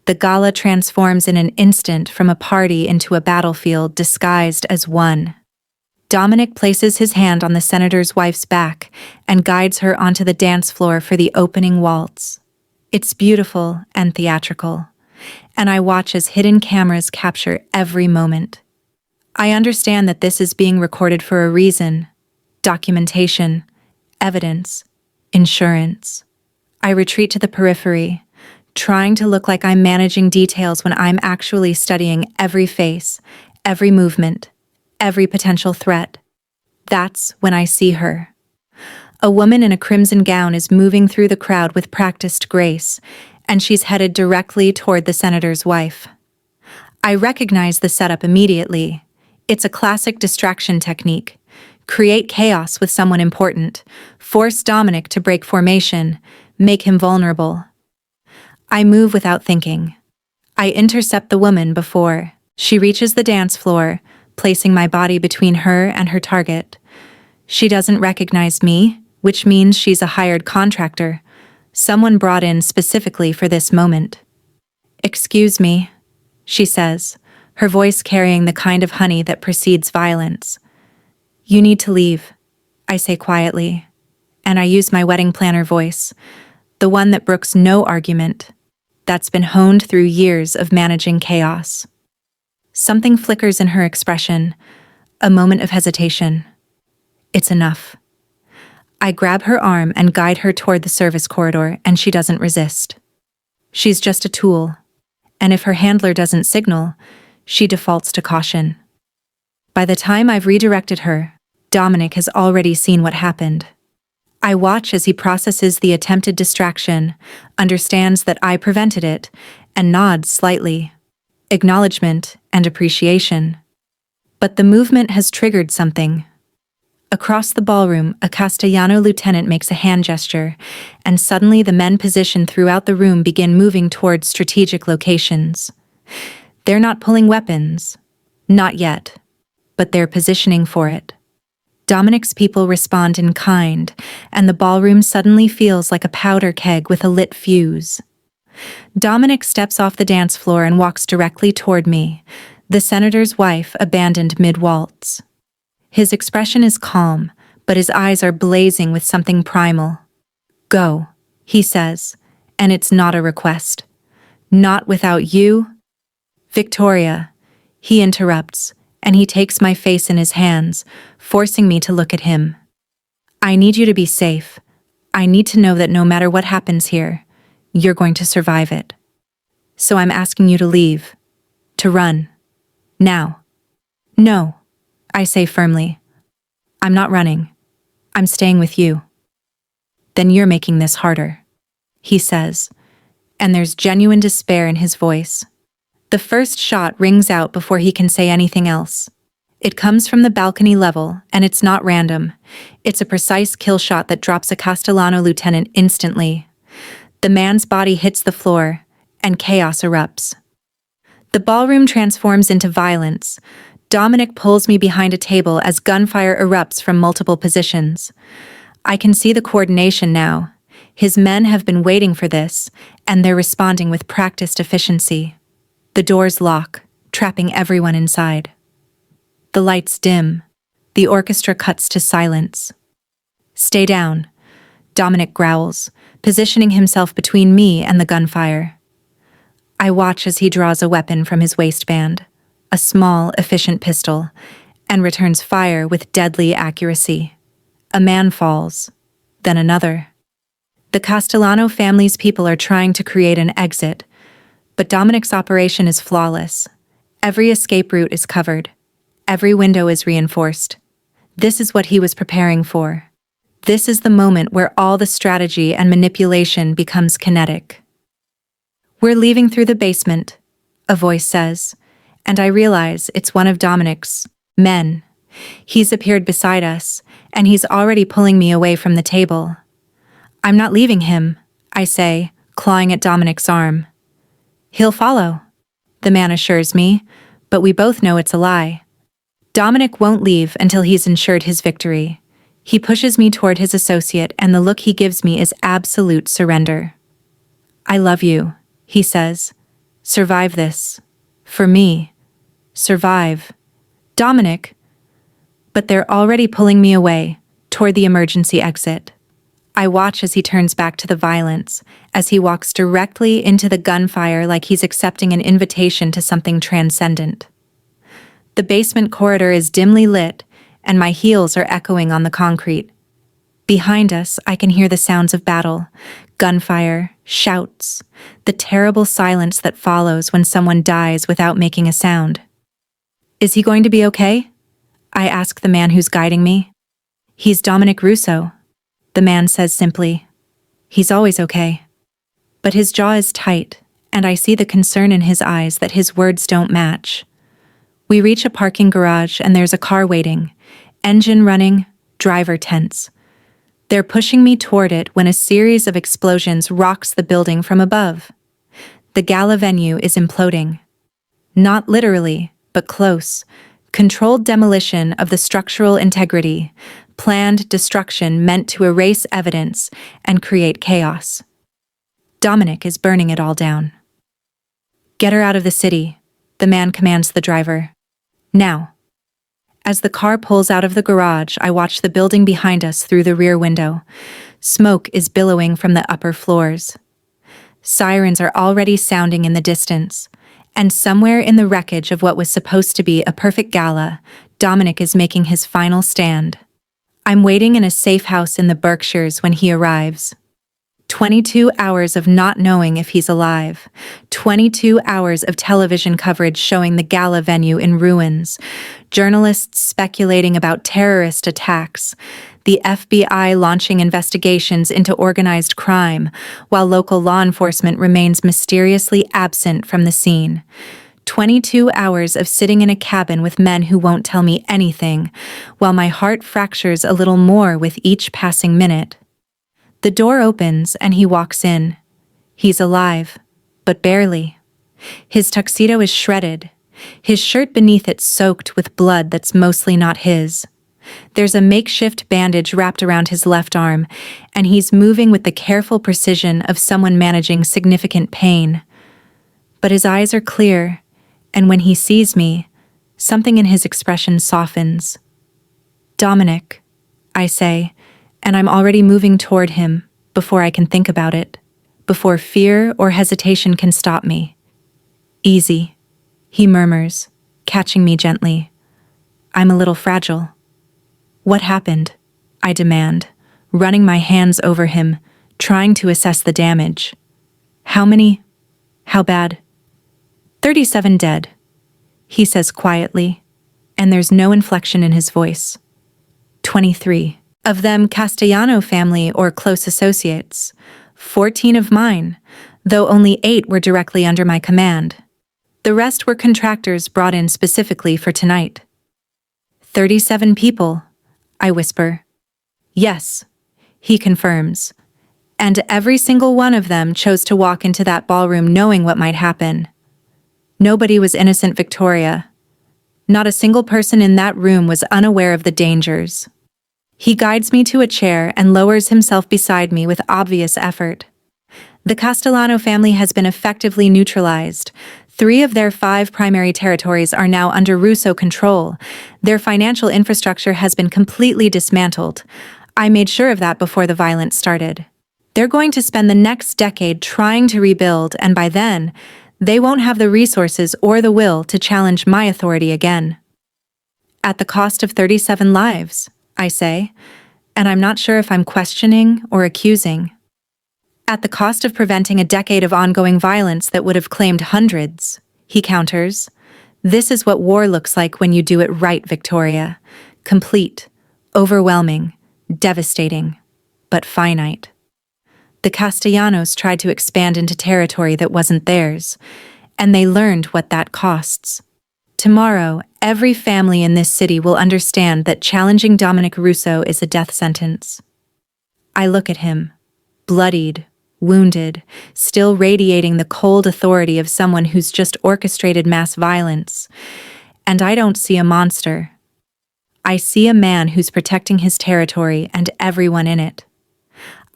A: The gala transforms in an instant from a party into a battlefield disguised as one. Dominic places his hand on the senator's wife's back and guides her onto the dance floor for the opening waltz. It's beautiful and theatrical. and I watch as hidden cameras capture every moment. I understand that this is being recorded for a reason: documentation, evidence, insurance. I retreat to the periphery, trying to look like I'm managing details when I'm actually studying every face, every movement, every potential threat. That's when I see her. A woman in a crimson gown is moving through the crowd with practiced grace, and she's headed directly toward the senator's wife. I recognize the setup immediately. It's a classic distraction technique. Create chaos with someone important, force Dominic to break formation, make him vulnerable. I move without thinking. I intercept the woman before she reaches the dance floor, placing my body between her and her target. She doesn't recognize me, which means she's a hired contractor, someone brought in specifically for this moment. "Excuse me," she says, her voice carrying the kind of honey that precedes violence. "You need to leave," I say quietly, and I use my wedding planner voice, the one that brooks no argument, that's been honed through years of managing chaos. Something flickers in her expression, a moment of hesitation. It's enough. I grab her arm and guide her toward the service corridor, and she doesn't resist. She's just a tool, and if her handler doesn't signal, she defaults to caution. By the time I've redirected her, Dominic has already seen what happened. I watch as he processes the attempted distraction, understands that I prevented it, and nods slightly. Acknowledgement and appreciation. But the movement has triggered something. Across the ballroom, a Castellano lieutenant makes a hand gesture, and suddenly the men positioned throughout the room begin moving towards strategic locations. They're not pulling weapons. Not yet. But they're positioning for it. Dominic's people respond in kind, and the ballroom suddenly feels like a powder keg with a lit fuse. Dominic steps off the dance floor and walks directly toward me, the senator's wife abandoned mid-waltz. His expression is calm, but his eyes are blazing with something primal. "Go," he says, and it's not a request. "Not without you." "Victoria," he interrupts, and he takes my face in his hands, forcing me to look at him. "I need you to be safe. I need to know that no matter what happens here, you're going to survive it. So I'm asking you to leave. To run. Now." "No," I say firmly. "I'm not running. I'm staying with you." "Then you're making this harder," he says, and there's genuine despair in his voice. The first shot rings out before he can say anything else. It comes from the balcony level, and it's not random. It's a precise kill shot that drops a Castellano lieutenant instantly. The man's body hits the floor, and chaos erupts. The ballroom transforms into violence. Dominic pulls me behind a table as gunfire erupts from multiple positions. I can see the coordination now. His men have been waiting for this, and they're responding with practiced efficiency. The doors lock, trapping everyone inside. The lights dim. The orchestra cuts to silence. "Stay down," Dominic growls, positioning himself between me and the gunfire. I watch as he draws a weapon from his waistband, a small, efficient pistol, and returns fire with deadly accuracy. A man falls, then another. The Castellano family's people are trying to create an exit, but Dominic's operation is flawless. Every escape route is covered. Every window is reinforced. This is what he was preparing for. This is the moment where all the strategy and manipulation becomes kinetic. "We're leaving through the basement," a voice says, and I realize it's one of Dominic's men. He's appeared beside us, and he's already pulling me away from the table. "I'm not leaving him," I say, clawing at Dominic's arm. "He'll follow," the man assures me, but we both know it's a lie. Dominic won't leave until he's ensured his victory. He pushes me toward his associate, and the look he gives me is absolute surrender. "I love you," he says. "Survive this. For me. Survive." "Dominic." But they're already pulling me away, toward the emergency exit. I watch as he turns back to the violence, as he walks directly into the gunfire like he's accepting an invitation to something transcendent. The basement corridor is dimly lit, and my heels are echoing on the concrete. Behind us, I can hear the sounds of battle, gunfire, shouts, the terrible silence that follows when someone dies without making a sound. Is he going to be okay? I ask the man who's guiding me. He's Dominic Russo, the man says simply. He's always okay. But his jaw is tight, and I see the concern in his eyes that his words don't match. We reach a parking garage and there's a car waiting, engine running, driver tense. They're pushing me toward it when a series of explosions rocks the building from above. The gala venue is imploding. Not literally, but close. Controlled demolition of the structural integrity, planned destruction meant to erase evidence and create chaos. Dominic is burning it all down. Get her out of the city, the man commands the driver. Now. As the car pulls out of the garage, I watch the building behind us through the rear window. Smoke is billowing from the upper floors. Sirens are already sounding in the distance. And somewhere in the wreckage of what was supposed to be a perfect gala, Dominic is making his final stand. I'm waiting in a safe house in the Berkshires when he arrives. 22 hours of not knowing if he's alive. 22 hours of television coverage showing the gala venue in ruins. Journalists speculating about terrorist attacks. The FBI launching investigations into organized crime, while local law enforcement remains mysteriously absent from the scene. 22 hours of sitting in a cabin with men who won't tell me anything, while my heart fractures a little more with each passing minute. The door opens and he walks in. He's alive, but barely. His tuxedo is shredded, his shirt beneath it soaked with blood that's mostly not his. There's a makeshift bandage wrapped around his left arm, and he's moving with the careful precision of someone managing significant pain. But his eyes are clear, and when he sees me, something in his expression softens. Dominic, I say, and I'm already moving toward him before I can think about it, before fear or hesitation can stop me. Easy, he murmurs, catching me gently. I'm a little fragile. What happened? I demand, running my hands over him, trying to assess the damage. How many? How bad? 37 dead, he says quietly, and there's no inflection in his voice. 23. Of them Castellano family or close associates. 14 of mine, though only 8 were directly under my command. The rest were contractors brought in specifically for tonight. 37 people, I whisper. Yes, he confirms. And every single one of them chose to walk into that ballroom knowing what might happen. Nobody was innocent, Victoria. Not a single person in that room was unaware of the dangers. He guides me to a chair and lowers himself beside me with obvious effort. The Castellano family has been effectively neutralized. 3 of their 5 primary territories are now under Russo control. Their financial infrastructure has been completely dismantled. I made sure of that before the violence started. They're going to spend the next decade trying to rebuild, and by then, they won't have the resources or the will to challenge my authority again. At the cost of 37 lives, I say, and I'm not sure if I'm questioning or accusing. At the cost of preventing a decade of ongoing violence that would have claimed hundreds, he counters. This is what war looks like when you do it right, Victoria. Complete, overwhelming, devastating, but finite. The Castellanos tried to expand into territory that wasn't theirs, and they learned what that costs. Tomorrow, every family in this city will understand that challenging Dominic Russo is a death sentence. I look at him, bloodied, wounded, still radiating the cold authority of someone who's just orchestrated mass violence. And I don't see a monster. I see a man who's protecting his territory and everyone in it.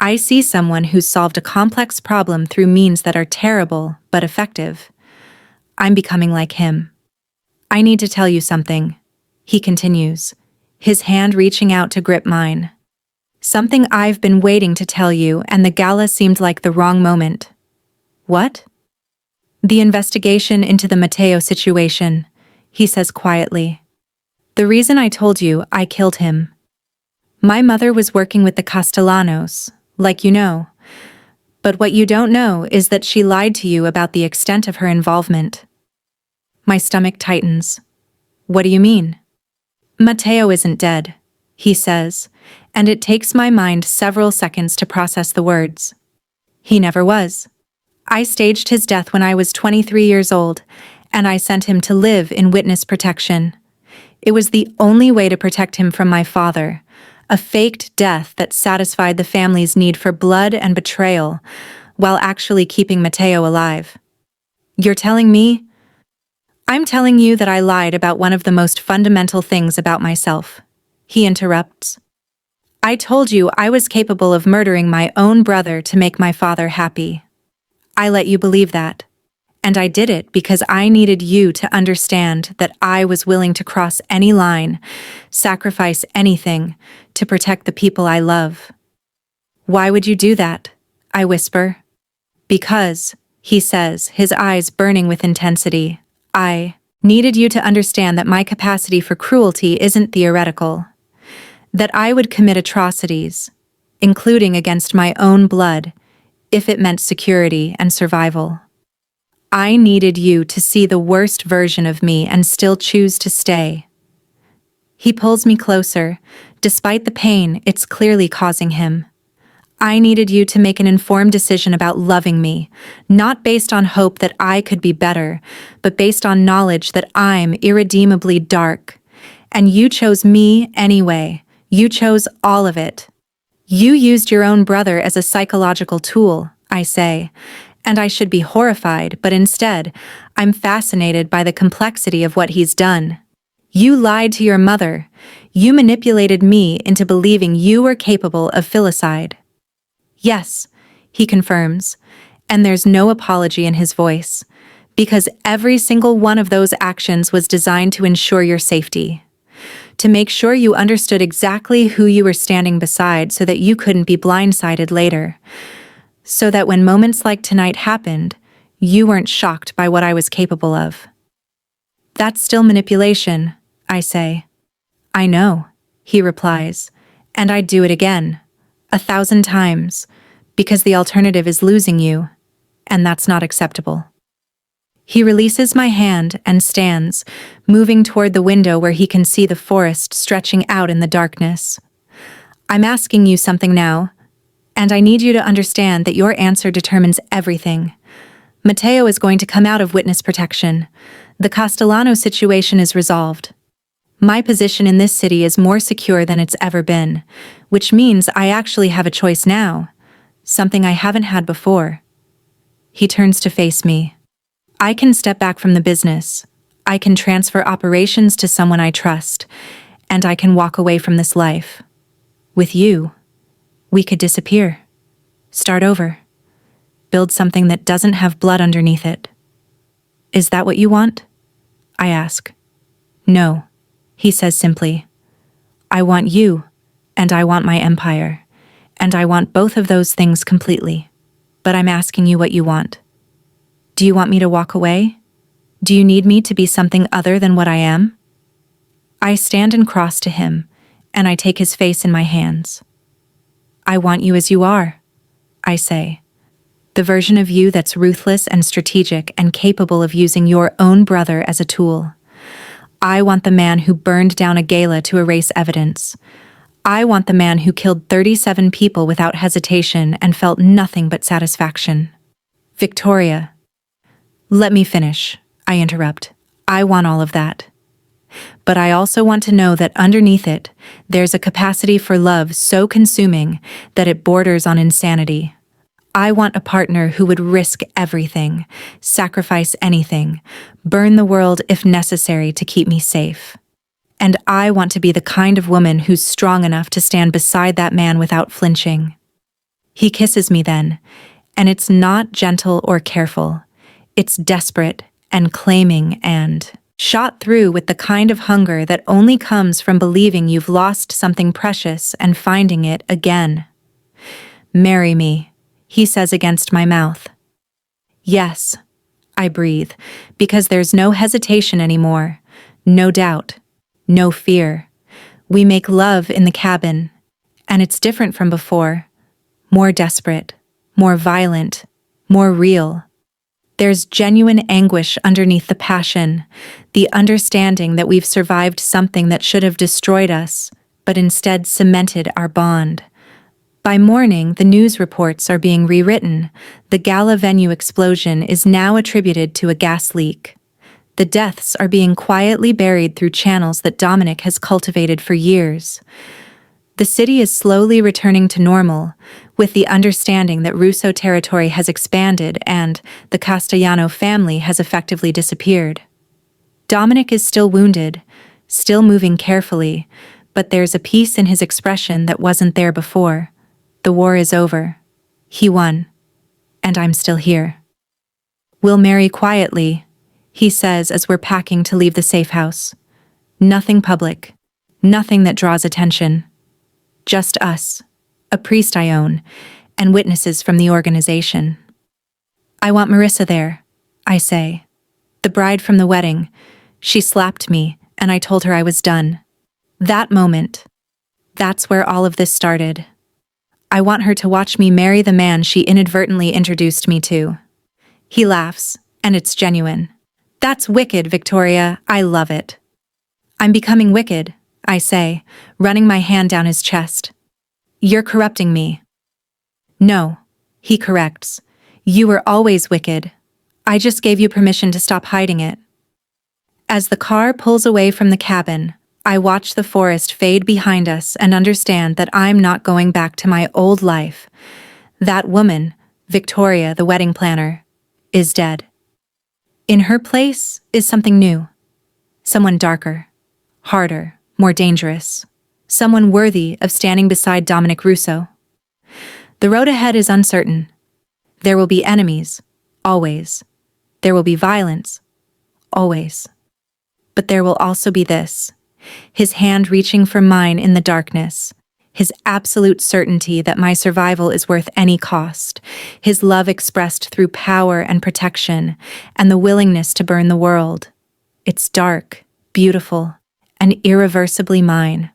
A: I see someone who's solved a complex problem through means that are terrible but effective. I'm becoming like him. I need to tell you something, he continues, his hand reaching out to grip mine. Something I've been waiting to tell you, and the gala seemed like the wrong moment. What? The investigation into the Matteo situation, he says quietly. The reason I told you I killed him. My mother was working with the Castellanos, like you know. But what you don't know is that she lied to you about the extent of her involvement. My stomach tightens. What do you mean? Matteo isn't dead, he says, and it takes my mind several seconds to process the words. He never was. I staged his death when I was 23 years old, and I sent him to live in witness protection. It was the only way to protect him from my father, a faked death that satisfied the family's need for blood and betrayal, while actually keeping Matteo alive. You're telling me? I'm telling you that I lied about one of the most fundamental things about myself. He interrupts. I told you I was capable of murdering my own brother to make my father happy. I let you believe that. And I did it because I needed you to understand that I was willing to cross any line, sacrifice anything, to protect the people I love. Why would you do that? I whisper. Because, he says, his eyes burning with intensity, I needed you to understand that my capacity for cruelty isn't theoretical. That I would commit atrocities, including against my own blood, if it meant security and survival. I needed you to see the worst version of me and still choose to stay. He pulls me closer, despite the pain it's clearly causing him. I needed you to make an informed decision about loving me, not based on hope that I could be better, but based on knowledge that I'm irredeemably dark. And you chose me anyway. You chose all of it. You used your own brother as a psychological tool, I say, and I should be horrified, but instead, I'm fascinated by the complexity of what he's done. You lied to your mother. You manipulated me into believing you were capable of filicide. Yes, he confirms, and there's no apology in his voice, because every single one of those actions was designed to ensure your safety. To make sure you understood exactly who you were standing beside so that you couldn't be blindsided later. So that when moments like tonight happened, you weren't shocked by what I was capable of. That's still manipulation, I say. I know, he replies, and I'd do it again, 1,000 times, because the alternative is losing you, and that's not acceptable. He releases my hand and stands, moving toward the window where he can see the forest stretching out in the darkness. I'm asking you something now, and I need you to understand that your answer determines everything. Matteo is going to come out of witness protection. The Castellano situation is resolved. My position in this city is more secure than it's ever been, which means I actually have a choice now, something I haven't had before. He turns to face me. I can step back from the business. I can transfer operations to someone I trust, and I can walk away from this life. With you, we could disappear. Start over. Build something that doesn't have blood underneath it. Is that what you want? I ask. No, he says simply. I want you, and I want my empire, and I want both of those things completely. But I'm asking you what you want. Do you want me to walk away? Do you need me to be something other than what I am? I stand and cross to him, and I take his face in my hands. I want you as you are, I say. The version of you that's ruthless and strategic and capable of using your own brother as a tool. I want the man who burned down a gala to erase evidence. I want the man who killed 37 people without hesitation and felt nothing but satisfaction. Victoria. Let me finish, I interrupt. I want all of that. But I also want to know that underneath it, there's a capacity for love so consuming that it borders on insanity. I want a partner who would risk everything, sacrifice anything, burn the world if necessary to keep me safe. And I want to be the kind of woman who's strong enough to stand beside that man without flinching. He kisses me then, and it's not gentle or careful. It's desperate and claiming and shot through with the kind of hunger that only comes from believing you've lost something precious and finding it again. "Marry me," he says against my mouth. "Yes," I breathe, because there's no hesitation anymore, no doubt, no fear. We make love in the cabin, and it's different from before. More desperate, more violent, more real. There's genuine anguish underneath the passion, the understanding that we've survived something that should have destroyed us, but instead cemented our bond. By morning, the news reports are being rewritten. The gala venue explosion is now attributed to a gas leak. The deaths are being quietly buried through channels that Dominic has cultivated for years. The city is slowly returning to normal, with the understanding that Russo territory has expanded and the Castellano family has effectively disappeared. Dominic is still wounded, still moving carefully, but there's a peace in his expression that wasn't there before. The war is over. He won. And I'm still here. "We'll marry quietly," he says as we're packing to leave the safe house. "Nothing public. Nothing that draws attention. Just us, a priest I own, and witnesses from the organization." "I want Marissa there," I say. "The bride from the wedding. She slapped me, and I told her I was done." That moment, that's where all of this started. I want her to watch me marry the man she inadvertently introduced me to. He laughs, and it's genuine. "That's wicked, Victoria. I love it." "I'm becoming wicked," I say, running my hand down his chest. "You're corrupting me." "No," he corrects. "You were always wicked. I just gave you permission to stop hiding it." As the car pulls away from the cabin, I watch the forest fade behind us and understand that I'm not going back to my old life. That woman, Victoria, the wedding planner, is dead. In her place is something new. Someone darker, harder, more dangerous. Someone worthy of standing beside Dominic Russo. The road ahead is uncertain. There will be enemies, always. There will be violence, always. But there will also be this. His hand reaching for mine in the darkness. His absolute certainty that my survival is worth any cost. His love expressed through power and protection, and the willingness to burn the world. It's dark, beautiful, and irreversibly mine.